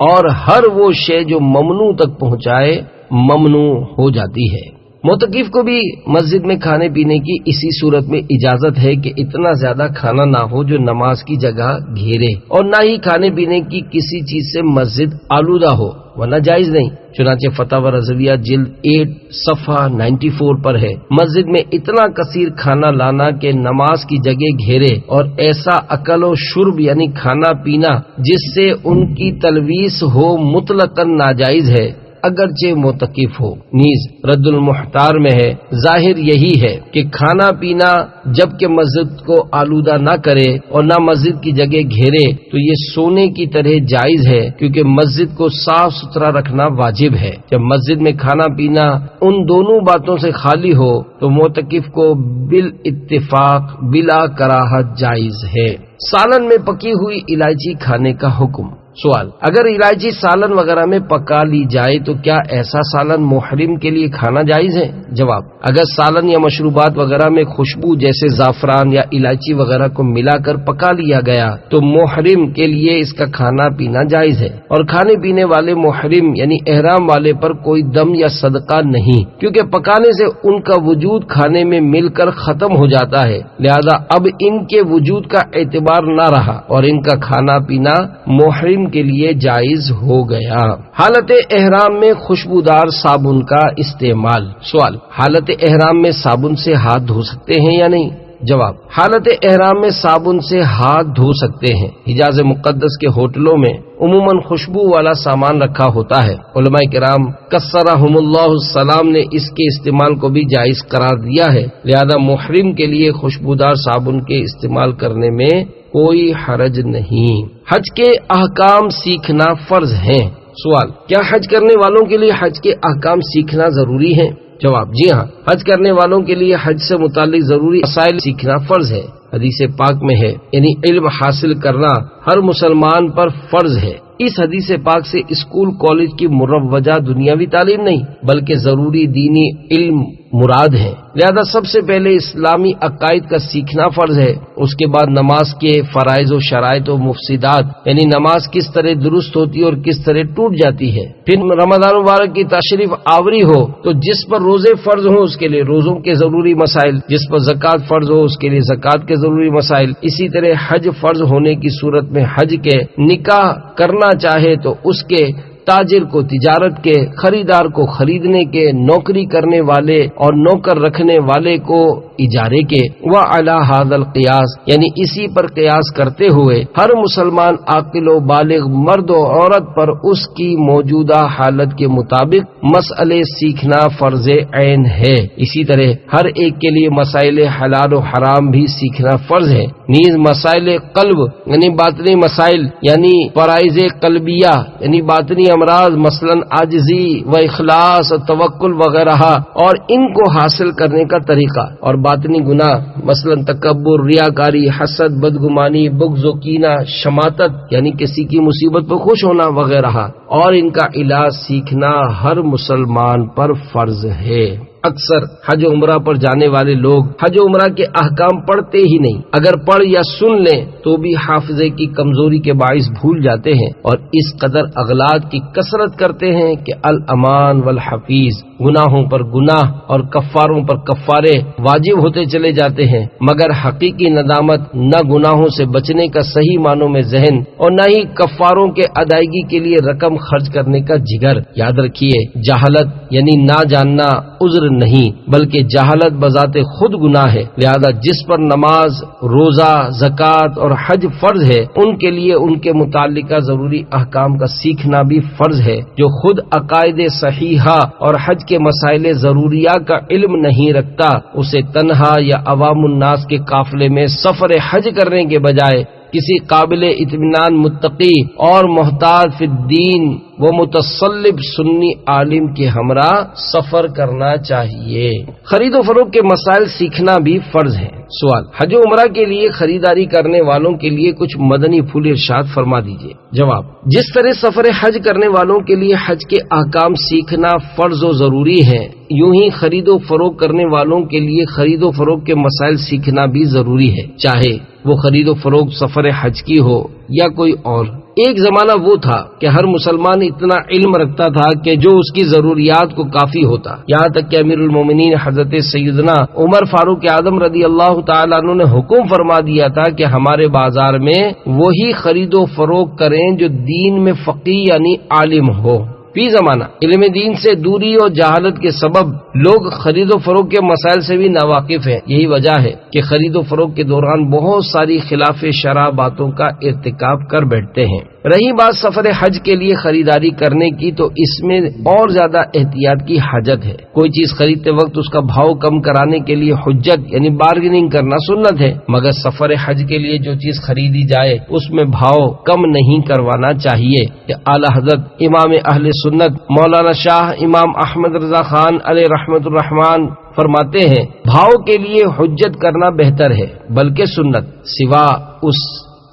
اور ہر وہ شے جو ممنوع تک پہنچائے ممنوع ہو جاتی ہے۔ معتکف کو بھی مسجد میں کھانے پینے کی اسی صورت میں اجازت ہے کہ اتنا زیادہ کھانا نہ ہو جو نماز کی جگہ گھیرے، اور نہ ہی کھانے پینے کی کسی چیز سے مسجد آلودہ ہو، ورنہ جائز نہیں۔ چنانچہ فتاوی رضویہ جلد 8 صفحہ 94 پر ہے مسجد میں اتنا کثیر کھانا لانا کہ نماز کی جگہ گھیرے، اور ایسا اکل و شرب یعنی کھانا پینا جس سے ان کی تلویث ہو مطلقاً ناجائز ہے اگرچہ معتکف ہو۔ نیز رد المحتار میں ہے ظاہر یہی ہے کہ کھانا پینا جبکہ مسجد کو آلودہ نہ کرے اور نہ مسجد کی جگہ گھیرے تو یہ سونے کی طرح جائز ہے، کیونکہ مسجد کو صاف ستھرا رکھنا واجب ہے۔ جب مسجد میں کھانا پینا ان دونوں باتوں سے خالی ہو تو معتکف کو بالاتفاق بلا کراہت جائز ہے۔ سالن میں پکی ہوئی الائچی کھانے کا حکم۔ سوال: اگر الائچی سالن وغیرہ میں پکا لی جائے تو کیا ایسا سالن محرم کے لیے کھانا جائز ہے؟ جواب: اگر سالن یا مشروبات وغیرہ میں خوشبو جیسے زعفران یا الائچی وغیرہ کو ملا کر پکا لیا گیا تو محرم کے لیے اس کا کھانا پینا جائز ہے، اور کھانے پینے والے محرم یعنی احرام والے پر کوئی دم یا صدقہ نہیں، کیونکہ پکانے سے ان کا وجود کھانے میں مل کر ختم ہو جاتا ہے، لہذا اب ان کے وجود کا اعتبار نہ رہا اور ان کا کھانا پینا محرم کے لیے جائز ہو گیا۔ حالت احرام میں خوشبودار صابن کا استعمال۔ سوال: حالت احرام میں صابن سے ہاتھ دھو سکتے ہیں یا نہیں؟ جواب: حالت احرام میں صابن سے ہاتھ دھو سکتے ہیں۔ حجاز مقدس کے ہوٹلوں میں عموماً خوشبو والا سامان رکھا ہوتا ہے۔ علماء کرام کثرہم اللہ السلام نے اس کے استعمال کو بھی جائز قرار دیا ہے، لہذا محرم کے لیے خوشبودار صابن کے استعمال کرنے میں کوئی حرج نہیں۔ حج کے احکام سیکھنا فرض ہیں۔ سوال: کیا حج کرنے والوں کے لیے حج کے احکام سیکھنا ضروری ہے؟ جواب: جی ہاں، حج کرنے والوں کے لیے حج سے متعلق ضروری مسائل سیکھنا فرض ہے۔ حدیث پاک میں ہے یعنی علم حاصل کرنا ہر مسلمان پر فرض ہے۔ اس حدیث پاک سے اسکول کالج کی مروجہ دنیاوی تعلیم نہیں بلکہ ضروری دینی علم مراد ہے، لہذا سب سے پہلے اسلامی عقائد کا سیکھنا فرض ہے، اس کے بعد نماز کے فرائض و شرائط و مفسدات یعنی نماز کس طرح درست ہوتی ہے اور کس طرح ٹوٹ جاتی ہے۔ پھر رمضان مبارک کی تشریف آوری ہو تو جس پر روزے فرض ہوں اس کے لیے روزوں کے ضروری مسائل، جس پر زکوٰۃ فرض ہو اس کے لیے زکوٰۃ کے ضروری مسائل، اسی طرح حج فرض ہونے کی صورت میں حج کے، نکاح کرنا چاہے تو اس کے، تاجر کو تجارت کے، خریدار کو خریدنے کے، نوکری کرنے والے اور نوکر رکھنے والے کو اجارے کے، وعلی ھذا القیاس یعنی اسی پر قیاس کرتے ہوئے ہر مسلمان عاقل و بالغ مرد و عورت پر اس کی موجودہ حالت کے مطابق مسئلے سیکھنا فرض عین ہے۔ اسی طرح ہر ایک کے لیے مسائل حلال و حرام بھی سیکھنا فرض ہے۔ نیز مسائل قلب یعنی باطنی مسائل یعنی فرائض قلبیہ یعنی باطنی امراض مثلا عاجزی و اخلاص و توکل وغیرہ اور ان کو حاصل کرنے کا طریقہ، اور باطنی گناہ مثلا تکبر، ریاکاری، حسد، بدگمانی، بغض و کینہ، شماتت یعنی کسی کی مصیبت پر خوش ہونا وغیرہ، اور ان کا علاج سیکھنا ہر مسلمان پر فرض ہے۔ اکثر حج و عمرہ پر جانے والے لوگ حج و عمرہ کے احکام پڑھتے ہی نہیں، اگر پڑھ یا سن لیں تو بھی حافظے کی کمزوری کے باعث بھول جاتے ہیں، اور اس قدر اغلاط کی کثرت کرتے ہیں کہ الامان والحفیظ گناہوں پر گناہ اور کفاروں پر کفارے واجب ہوتے چلے جاتے ہیں، مگر حقیقی ندامت نہ گناہوں سے بچنے کا صحیح معنوں میں ذہن اور نہ ہی کفاروں کے ادائیگی کے لیے رقم خرچ کرنے کا جگر۔ یاد رکھیے، جہالت یعنی نہ جاننا عذر نہیں، بلکہ جہالت بذات خود گناہ ہے۔ لہذا جس پر نماز، روزہ، زکوٰۃ اور حج فرض ہے، ان کے لیے ان کے متعلقہ ضروری احکام کا سیکھنا بھی فرض ہے۔ جو خود عقائد صحیحہ اور حج کے مسائل ضروریہ کا علم نہیں رکھتا، اسے تنہا یا عوام الناس کے قافلے میں سفر حج کرنے کے بجائے کسی قابل اطمینان متقی اور محتاط فی الدین وہ متصلب سنی عالم کے ہمراہ سفر کرنا چاہیے۔ خرید و فروخت کے مسائل سیکھنا بھی فرض ہے۔ سوال: حج و عمرہ کے لیے خریداری کرنے والوں کے لیے کچھ مدنی پھول ارشاد فرما دیجیے۔ جواب: جس طرح سفر حج کرنے والوں کے لیے حج کے احکام سیکھنا فرض و ضروری ہے، یوں ہی خرید و فروخت کرنے والوں کے لیے خرید و فروخت کے مسائل سیکھنا بھی ضروری ہے، چاہے وہ خرید و فروخت سفر حج کی ہو یا کوئی اور۔ ایک زمانہ وہ تھا کہ ہر مسلمان اتنا علم رکھتا تھا کہ جو اس کی ضروریات کو کافی ہوتا، یہاں تک کہ امیر المومنین حضرت سیدنا عمر فاروق اعظم رضی اللہ تعالیٰ عنہ نے حکم فرما دیا تھا کہ ہمارے بازار میں وہی خرید و فروخت کریں جو دین میں فقیہ یعنی عالم ہو۔ فی زمانہ علم دین سے دوری اور جہالت کے سبب لوگ خرید و فروخت کے مسائل سے بھی ناواقف ہیں۔ یہی وجہ ہے کہ خرید و فروخت کے دوران بہت ساری خلاف شرع باتوں کا ارتکاب کر بیٹھتے ہیں۔ رہی بات سفر حج کے لیے خریداری کرنے کی، تو اس میں اور زیادہ احتیاط کی حاجت ہے۔ کوئی چیز خریدتے وقت اس کا بھاؤ کم کرانے کے لیے حجت یعنی بارگیننگ کرنا سنت ہے، مگر سفر حج کے لیے جو چیز خریدی جائے اس میں بھاؤ کم نہیں کروانا چاہیے۔ کہ اعلی حضرت امام اہل سنت مولانا شاہ امام احمد رضا خان علیہ رحمت الرحمن فرماتے ہیں، بھاؤ کے لیے حجت کرنا بہتر ہے، بلکہ سنت، سوا اس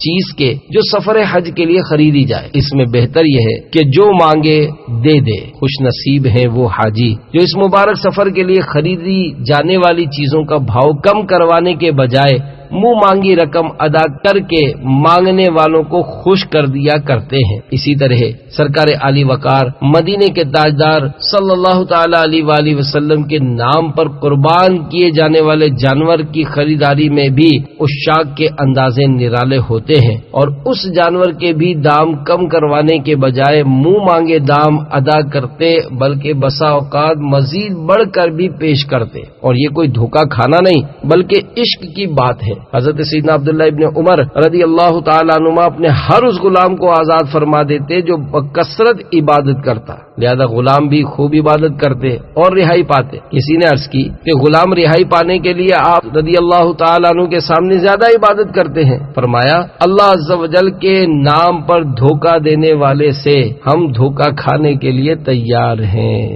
چیز کے جو سفر حج کے لیے خریدی جائے۔ اس میں بہتر یہ ہے کہ جو مانگے دے دے، خوش نصیب ہیں وہ حاجی جو اس مبارک سفر کے لیے خریدی جانے والی چیزوں کا بھاؤ کم کروانے کے بجائے منہ مانگی رقم ادا کر کے مانگنے والوں کو خوش کر دیا کرتے ہیں۔ اسی طرح سرکار علی وقار مدینے کے تاجدار صلی اللہ تعالی علیہ وآلہ وسلم کے نام پر قربان کیے جانے والے جانور کی خریداری میں بھی عشاق کے اندازے نرالے ہوتے ہیں، اور اس جانور کے بھی دام کم کروانے کے بجائے منہ مانگے دام ادا کرتے، بلکہ بسا اوقات مزید بڑھ کر بھی پیش کرتے۔ اور یہ کوئی دھوکہ کھانا نہیں بلکہ عشق کی بات ہے۔ حضرت سیدنا عبداللہ ابن عمر رضی اللہ تعالیٰ عنہما اپنے ہر اس غلام کو آزاد فرما دیتے جو بکثرت عبادت کرتا، لہذا غلام بھی خوب عبادت کرتے اور رہائی پاتے۔ کسی نے عرض کی کہ غلام رہائی پانے کے لیے آپ رضی اللہ تعالیٰ عنہ کے سامنے زیادہ عبادت کرتے ہیں۔ فرمایا، اللہ عز و جل کے نام پر دھوکہ دینے والے سے ہم دھوکہ کھانے کے لیے تیار ہیں۔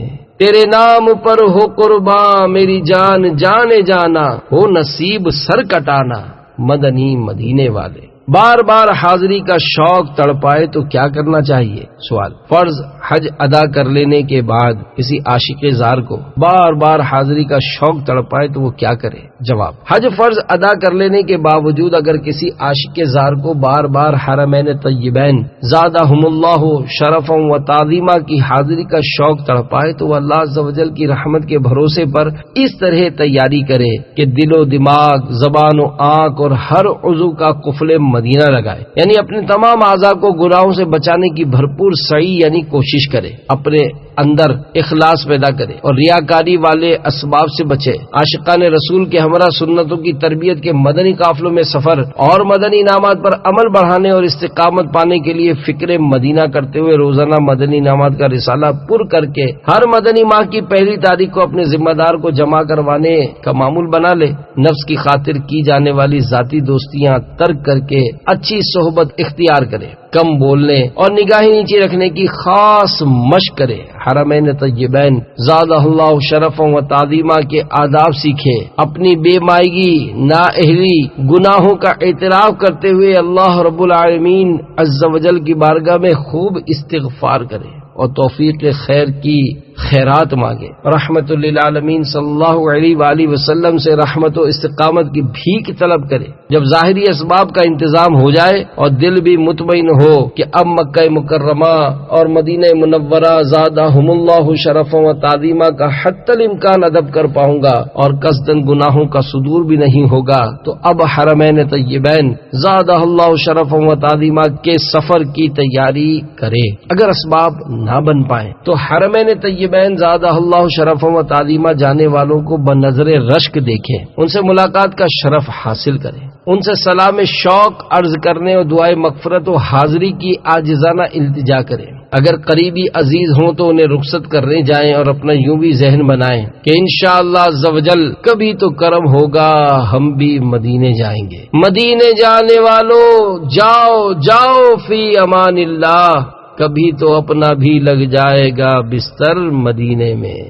تیرے نام پر ہو قرباں میری جان جانے جانا، ہو نصیب سر کٹانا مدنی مدینے والے۔ بار بار حاضری کا شوق تڑپائے تو کیا کرنا چاہیے؟ سوال: فرض حج ادا کر لینے کے بعد کسی عاشق زار کو بار بار حاضری کا شوق تڑپائے تو وہ کیا کرے؟ جواب: حج فرض ادا کر لینے کے باوجود اگر کسی عاشق زار کو بار بار حرمین طیبین زادہم اللہ شرفا و تعظیما کی حاضری کا شوق تڑپائے تو وہ اللہ عز و جل کی رحمت کے بھروسے پر اس طرح تیاری کرے کہ دل و دماغ، زبان و آنکھ اور ہر عضو کا قفل مدینہ لگائے، یعنی اپنے تمام اعضاء کو گناہوں سے بچانے کی بھرپور سعی یعنی کوشش کرے، اپنے اندر اخلاص پیدا کرے اور ریاکاری والے اسباب سے بچے۔ عاشقان رسول کے ہمراہ سنتوں کی تربیت کے مدنی قافلوں میں سفر اور مدنی انعامات پر عمل بڑھانے اور استقامت پانے کے لیے فکر مدینہ کرتے ہوئے روزانہ مدنی انعامات کا رسالہ پر کر کے ہر مدنی ماہ کی پہلی تاریخ کو اپنے ذمہ دار کو جمع کروانے کا معمول بنا لے۔ نفس کی خاطر کی جانے والی ذاتی دوستیاں ترک کر کے اچھی صحبت اختیار کرے، کم بولنے اور نگاہیں نیچے رکھنے کی خاص مشق کرے، حرمین طیبین زادہ اللہ شرفا و تعظیما کے آداب سیکھے، اپنی بے مائیگی، نااہلی، گناہوں کا اعتراف کرتے ہوئے اللہ رب العالمین عز و جل کی بارگاہ میں خوب استغفار کرے اور توفیق خیر کی خیرات مانگے، رحمت للعالمین صلی اللہ علیہ وآلہ وسلم سے رحمت و استقامت کی بھیک طلب کرے۔ جب ظاہری اسباب کا انتظام ہو جائے اور دل بھی مطمئن ہو کہ اب مکہ مکرمہ اور مدینہ منورہ زادہم اللہ شرفا و تعظیما کا حتی الامکان ادب کر پاؤں گا اور قصدن گناہوں کا صدور بھی نہیں ہوگا، تو اب حرمین طیبین زادہ اللہ شرفا و تعظیما کے سفر کی تیاری کرے۔ اگر اسباب نہ بن پائیں تو حرمین طیبین زادہ اللہ شرفا و تعظیما جانے والوں کو بنظر رشک دیکھیں، ان سے ملاقات کا شرف حاصل کریں، ان سے سلام شوق عرض کرنے اور دعائے مغفرت و حاضری کی عاجزانہ التجا کریں۔ اگر قریبی عزیز ہوں تو انہیں رخصت کرنے جائیں اور اپنا یوں بھی ذہن بنائیں کہ انشاءاللہ عز و جل کبھی تو کرم ہوگا، ہم بھی مدینے جائیں گے۔ مدینے جانے والوں جاؤ جاؤ فی امان اللہ، کبھی تو اپنا بھی لگ جائے گا بستر مدینے میں۔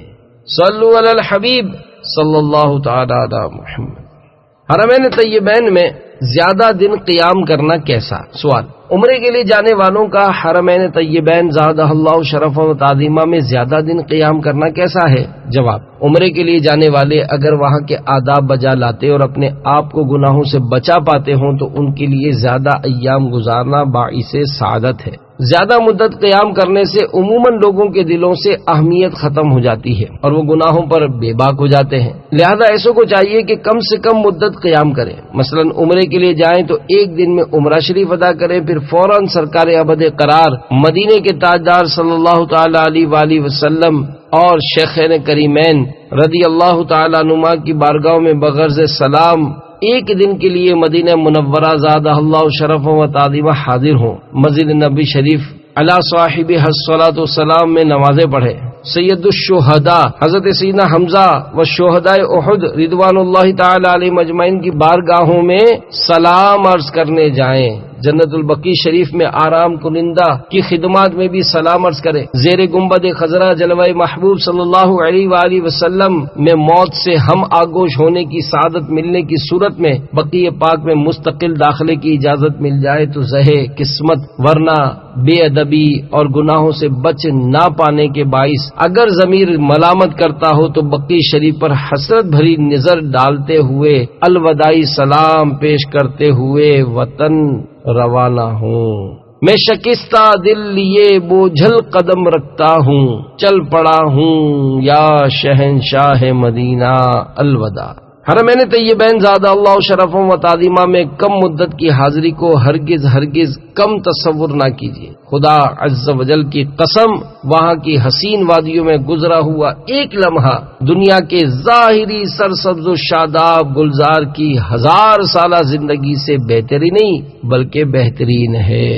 صلو علی الحبیب صلی اللہ تعالی علی محمد۔ حرمین طیبین میں زیادہ دن قیام کرنا کیسا؟ سوال، عمرے کے لیے جانے والوں کا حرمین طیبین زادہ اللہ شرف و تعظیمہ میں زیادہ دن قیام کرنا کیسا ہے؟ جواب، عمرے کے لیے جانے والے اگر وہاں کے آداب بجا لاتے اور اپنے آپ کو گناہوں سے بچا پاتے ہوں تو ان کے لیے زیادہ ایام گزارنا باعث سعادت ہے۔ زیادہ مدت قیام کرنے سے عموماً لوگوں کے دلوں سے اہمیت ختم ہو جاتی ہے اور وہ گناہوں پر بے باک ہو جاتے ہیں، لہذا ایسوں کو چاہیے کہ کم سے کم مدت قیام کریں۔ مثلا عمرے کے لیے جائیں تو ایک دن میں عمرہ شریف ادا کریں، پھر فوراً سرکار ابد قرار مدینے کے تاجدار صلی اللہ تعالی علیہ وآلہ وسلم اور شیخین کریمین رضی اللہ تعالی عنہما کی بارگاہوں میں بغرض سلام ایک دن کے لیے مدینہ منورہ زادہ اللہ شرف و تعظیمہ حاضر ہوں، مسجد نبی شریف علی صاحب الصلاۃ والسلام میں نمازیں پڑھیں، سید الشہداء حضرت سیدنا حمزہ و شہداء احد رضوان اللہ تعالی علیہم اجمعین کی بارگاہوں میں سلام عرض کرنے جائیں، جنت البقیع شریف میں آرام کنندہ کی خدمات میں بھی سلام عرض کریں، زیر گنبد خضرا جلوہ محبوب صلی اللہ علیہ وآلہ وسلم میں موت سے ہم آگوش ہونے کی سعادت ملنے کی صورت میں بقیع پاک میں مستقل داخلے کی اجازت مل جائے تو زہے قسمت، ورنہ بے ادبی اور گناہوں سے بچ نہ پانے کے باعث اگر ضمیر ملامت کرتا ہو تو بقیع شریف پر حسرت بھری نظر ڈالتے ہوئے الوداعی سلام پیش کرتے ہوئے وطن روانہ ہوں۔ میں شکستہ دل لیے بوجھل قدم رکھتا ہوں، چل پڑا ہوں یا شہنشاہ مدینہ الوداع۔ حرمین طیبین زادہ اللہ شرف و تعظیمہ میں کم مدت کی حاضری کو ہرگز کم تصور نہ کیجیے۔ خدا عز و جل کی قسم، وہاں کی حسین وادیوں میں گزرا ہوا ایک لمحہ دنیا کے ظاہری سرسبز و شاداب گلزار کی 1000 سالہ زندگی سے بہتری نہیں بلکہ بہترین ہے۔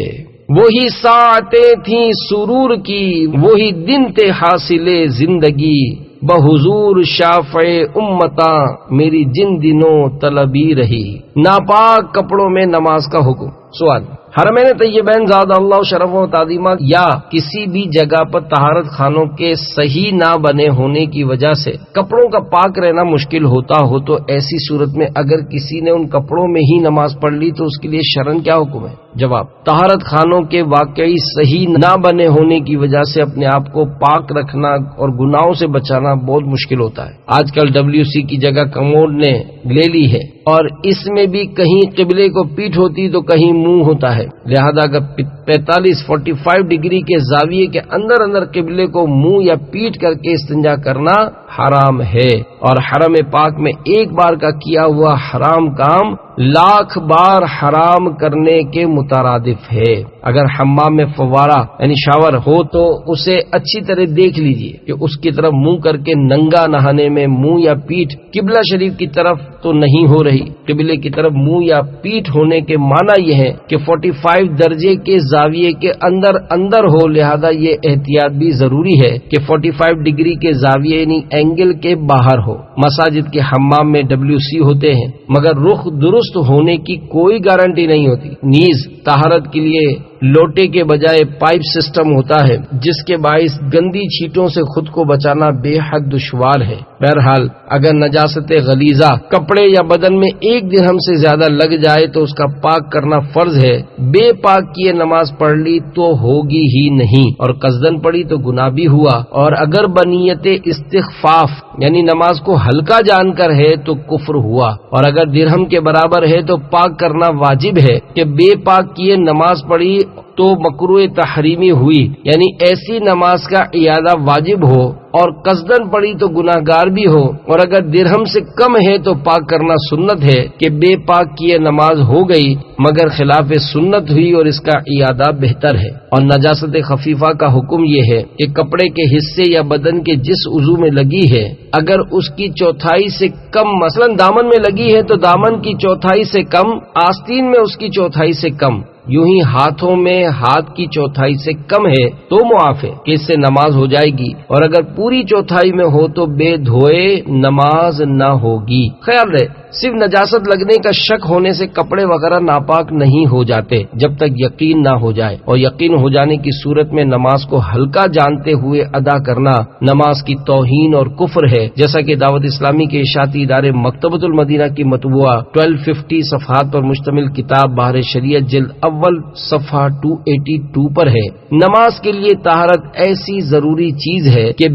وہی ساعتیں تھیں سرور کی، وہی دن تھے حاصل زندگی، بحضور شافع امتاں میری جن دنوں طلبی رہی، ناپاک کپڑوں میں نماز کا حکم۔ سوال، حرمین طیبین زادہ اللہ شرف و تعظیمہ یا کسی بھی جگہ پر طہارت خانوں کے صحیح نہ بنے ہونے کی وجہ سے کپڑوں کا پاک رہنا مشکل ہوتا ہو تو ایسی صورت میں اگر کسی نے ان کپڑوں میں ہی نماز پڑھ لی تو اس کے لیے شرعاً کیا حکم ہے؟ جواب، طہارت خانوں کے واقعی صحیح نہ بنے ہونے کی وجہ سے اپنے آپ کو پاک رکھنا اور گناہوں سے بچانا بہت مشکل ہوتا ہے۔ آج کل WC کی جگہ کموڈ نے لے لی ہے اور اس میں بھی کہیں قبلے کو پیٹھ ہوتی تو کہیں منہ ہوتا ہے، لہذا اگر 45 ڈگری کے زاویے کے اندر قبلے کو منہ یا پیٹ کر کے استنجا کرنا حرام ہے، اور حرم پاک میں ایک بار کا کیا ہوا حرام کام لاکھ بار حرام کرنے کے مترادف ہے۔ اگر حمام میں فوارہ یعنی شاور ہو تو اسے اچھی طرح دیکھ لیجئے کہ اس کی طرف منہ کر کے ننگا نہانے میں منہ یا پیٹھ قبلہ شریف کی طرف تو نہیں ہو رہی۔ قبلے کی طرف منہ یا پیٹھ ہونے کے معنی یہ ہے کہ 45 درجے کے زاویے کے اندر ہو، لہذا یہ احتیاط بھی ضروری ہے کہ 45 ڈگری کے زاویے یعنی اینگل کے باہر ہو۔ مساجد کے حمام میں WC ہوتے ہیں مگر رخ درست ہونے کی کوئی گارنٹی نہیں ہوتی، نیز طہارت کے لیے لوٹے کے بجائے پائپ سسٹم ہوتا ہے جس کے باعث گندی چھینٹوں سے خود کو بچانا بے حد دشوار ہے۔ بہرحال اگر نجاست غلیظہ کپڑے یا بدن میں 1 درہم سے زیادہ لگ جائے تو اس کا پاک کرنا فرض ہے۔ بے پاک کیے نماز پڑھ لی تو ہوگی ہی نہیں، اور قصدن پڑھی تو گناہ بھی ہوا، اور اگر بنیت استخفاف یعنی نماز کو ہلکا جان کر ہے تو کفر ہوا، اور اگر درہم کے برابر ہے تو پاک کرنا واجب ہے کہ بے پاک کیے نماز پڑھی تو مکروہ تحریمی ہوئی، یعنی ایسی نماز کا اعادہ واجب ہو، اور قصدن پڑھی تو گناہگار بھی ہو، اور اگر درہم سے کم ہے تو پاک کرنا سنت ہے کہ بے پاک کیے نماز ہو گئی مگر خلاف سنت ہوئی اور اس کا اعادہ بہتر ہے۔ اور نجاست خفیفہ کا حکم یہ ہے کہ کپڑے کے حصے یا بدن کے جس عضو میں لگی ہے اگر اس کی چوتھائی سے کم، مثلا دامن میں لگی ہے تو دامن کی چوتھائی سے کم، آستین میں اس کی چوتھائی سے کم، یوں ہی ہاتھوں میں ہاتھ کی چوتھائی سے کم ہے تو معاف ہے کہ اس سے نماز ہو جائے گی، اور اگر پوری چوتھائی میں ہو تو بے دھوئے نماز نہ ہوگی۔ خیال رہے صرف نجاست لگنے کا شک ہونے سے کپڑے وغیرہ ناپاک نہیں ہو جاتے جب تک یقین نہ ہو جائے، اور یقین ہو جانے کی صورت میں نماز کو ہلکا جانتے ہوئے ادا کرنا نماز کی توہین اور کفر ہے، جیسا کہ دعوت اسلامی کے اشاعتی ادارے مکتبۃ المدینہ کی مطبوعہ 1250 صفحات پر مشتمل کتاب بحر شریعت جلد اول صفحہ 282 پر ہے۔ نماز کے لیے طہارت ایسی ضروری چیز ہے کہ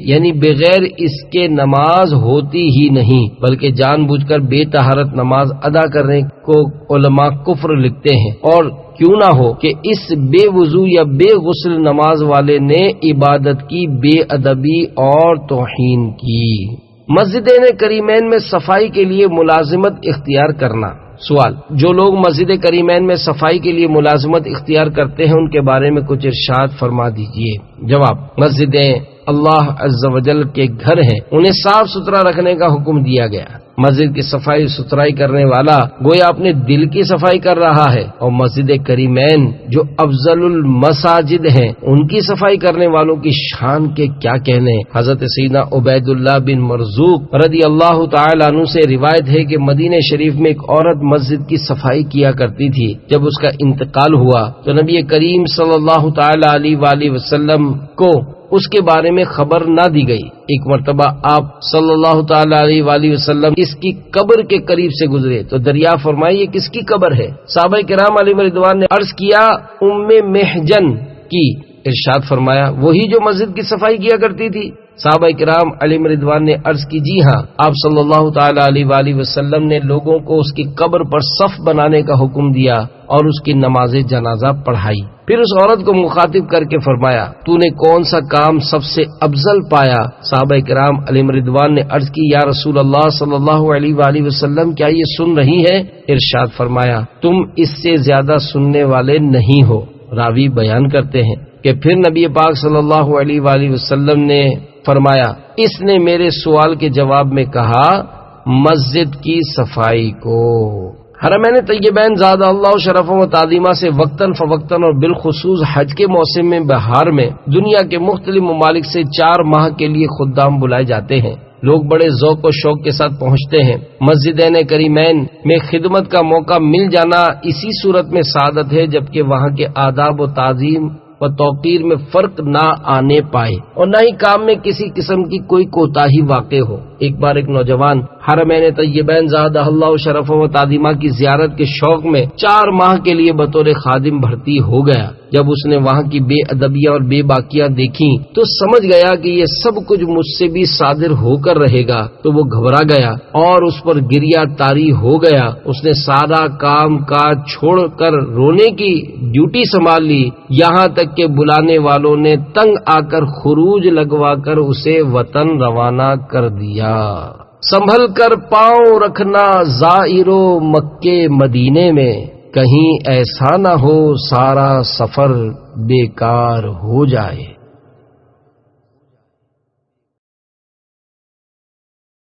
یعنی بغیر اس کے نماز ہوتی ہی نہیں، بلکہ جان بوجھ کر بے طہارت نماز ادا کرنے کو علماء کفر لکھتے ہیں، اور کیوں نہ ہو کہ اس بے وضو یا بے غسل نماز والے نے عبادت کی بے ادبی اور توہین کی۔ مسجدین کریمین میں صفائی کے لیے ملازمت اختیار کرنا۔ سوال: جو لوگ مسجد کریمین میں صفائی کے لیے ملازمت اختیار کرتے ہیں ان کے بارے میں کچھ ارشاد فرما دیجیے۔ جواب: مسجدیں اللہ عز و جل کے گھر ہیں، انہیں صاف ستھرا رکھنے کا حکم دیا گیا۔ مسجد کی صفائی ستھرائی کرنے والا گویا اپنے دل کی صفائی کر رہا ہے، اور مسجد کریمین جو افضل المساجد ہیں ان کی صفائی کرنے والوں کی شان کے کیا کہنے۔ حضرت سیدنا عبید اللہ بن مرزوق رضی اللہ تعالی عنہ سے روایت ہے کہ مدینہ شریف میں ایک عورت مسجد کی صفائی کیا کرتی تھی۔ جب اس کا انتقال ہوا تو نبی کریم صلی اللہ تعالی علیہ وآلہ وسلم کو اس کے بارے میں خبر نہ دی گئی۔ ایک مرتبہ آپ صلی اللہ تعالی علیہ وآلہ وسلم اس کی قبر کے قریب سے گزرے تو دریافت فرمائی یہ کس کی قبر ہے؟ صحابہ کرام علیہ رضوان نے عرض کیا ام محجن کی۔ ارشاد فرمایا وہی جو مسجد کی صفائی کیا کرتی تھی؟ صحابہ کرام علیہ رضوان نے عرض کی جی ہاں۔ آپ صلی اللہ تعالی علیہ وآلہ وسلم نے لوگوں کو اس کی قبر پر صف بنانے کا حکم دیا اور اس کی نماز جنازہ پڑھائی۔ پھر اس عورت کو مخاطب کر کے فرمایا تو نے کون سا کام سب سے افضل پایا؟ صحابہ کرام علیہ رضوان نے عرض کی یا رسول اللہ صلی اللہ علیہ وآلہ وسلم کیا یہ سن رہی ہے؟ ارشاد فرمایا تم اس سے زیادہ سننے والے نہیں ہو۔ راوی بیان کرتے ہیں کہ پھر نبی پاک صلی اللہ علیہ وآلہ وسلم نے فرمایا اس نے میرے سوال کے جواب میں کہا مسجد کی صفائی کو۔ حرمین طیبین زادہ اللہ شرفهم و تعظیمہ سے وقتاً فوقتاً اور بالخصوص حج کے موسم میں بہار میں دنیا کے مختلف ممالک سے 4 ماہ کے لیے خدام بلائے جاتے ہیں۔ لوگ بڑے ذوق و شوق کے ساتھ پہنچتے ہیں۔ مسجدین کریمین میں خدمت کا موقع مل جانا اسی صورت میں سعادت ہے جبکہ وہاں کے آداب و تعظیم و توقیر میں فرق نہ آنے پائے اور نہ ہی کام میں کسی قسم کی کوئی کوتاہی واقع ہو۔ ایک بار ایک نوجوان حرمین طیبین زادہ اللہ شرف و تعظیمہ کی زیارت کے شوق میں 4 ماہ کے لیے بطور خادم بھرتی ہو گیا۔ جب اس نے وہاں کی بے ادبیاں اور بے باکیاں دیکھی تو سمجھ گیا کہ یہ سب کچھ مجھ سے بھی صادر ہو کر رہے گا، تو وہ گھبرا گیا اور اس پر گریا طاری ہو گیا۔ اس نے سارا کام کاج چھوڑ کر رونے کی ڈیوٹی سنبھال لی، یہاں تک کہ بلانے والوں نے تنگ آ کر خروج لگوا کر اسے وطن روانہ کر دیا۔ سنبھل کر پاؤں رکھنا زائرو مکے مدینے میں، کہیں ایسا نہ ہو سارا سفر بیکار ہو جائے۔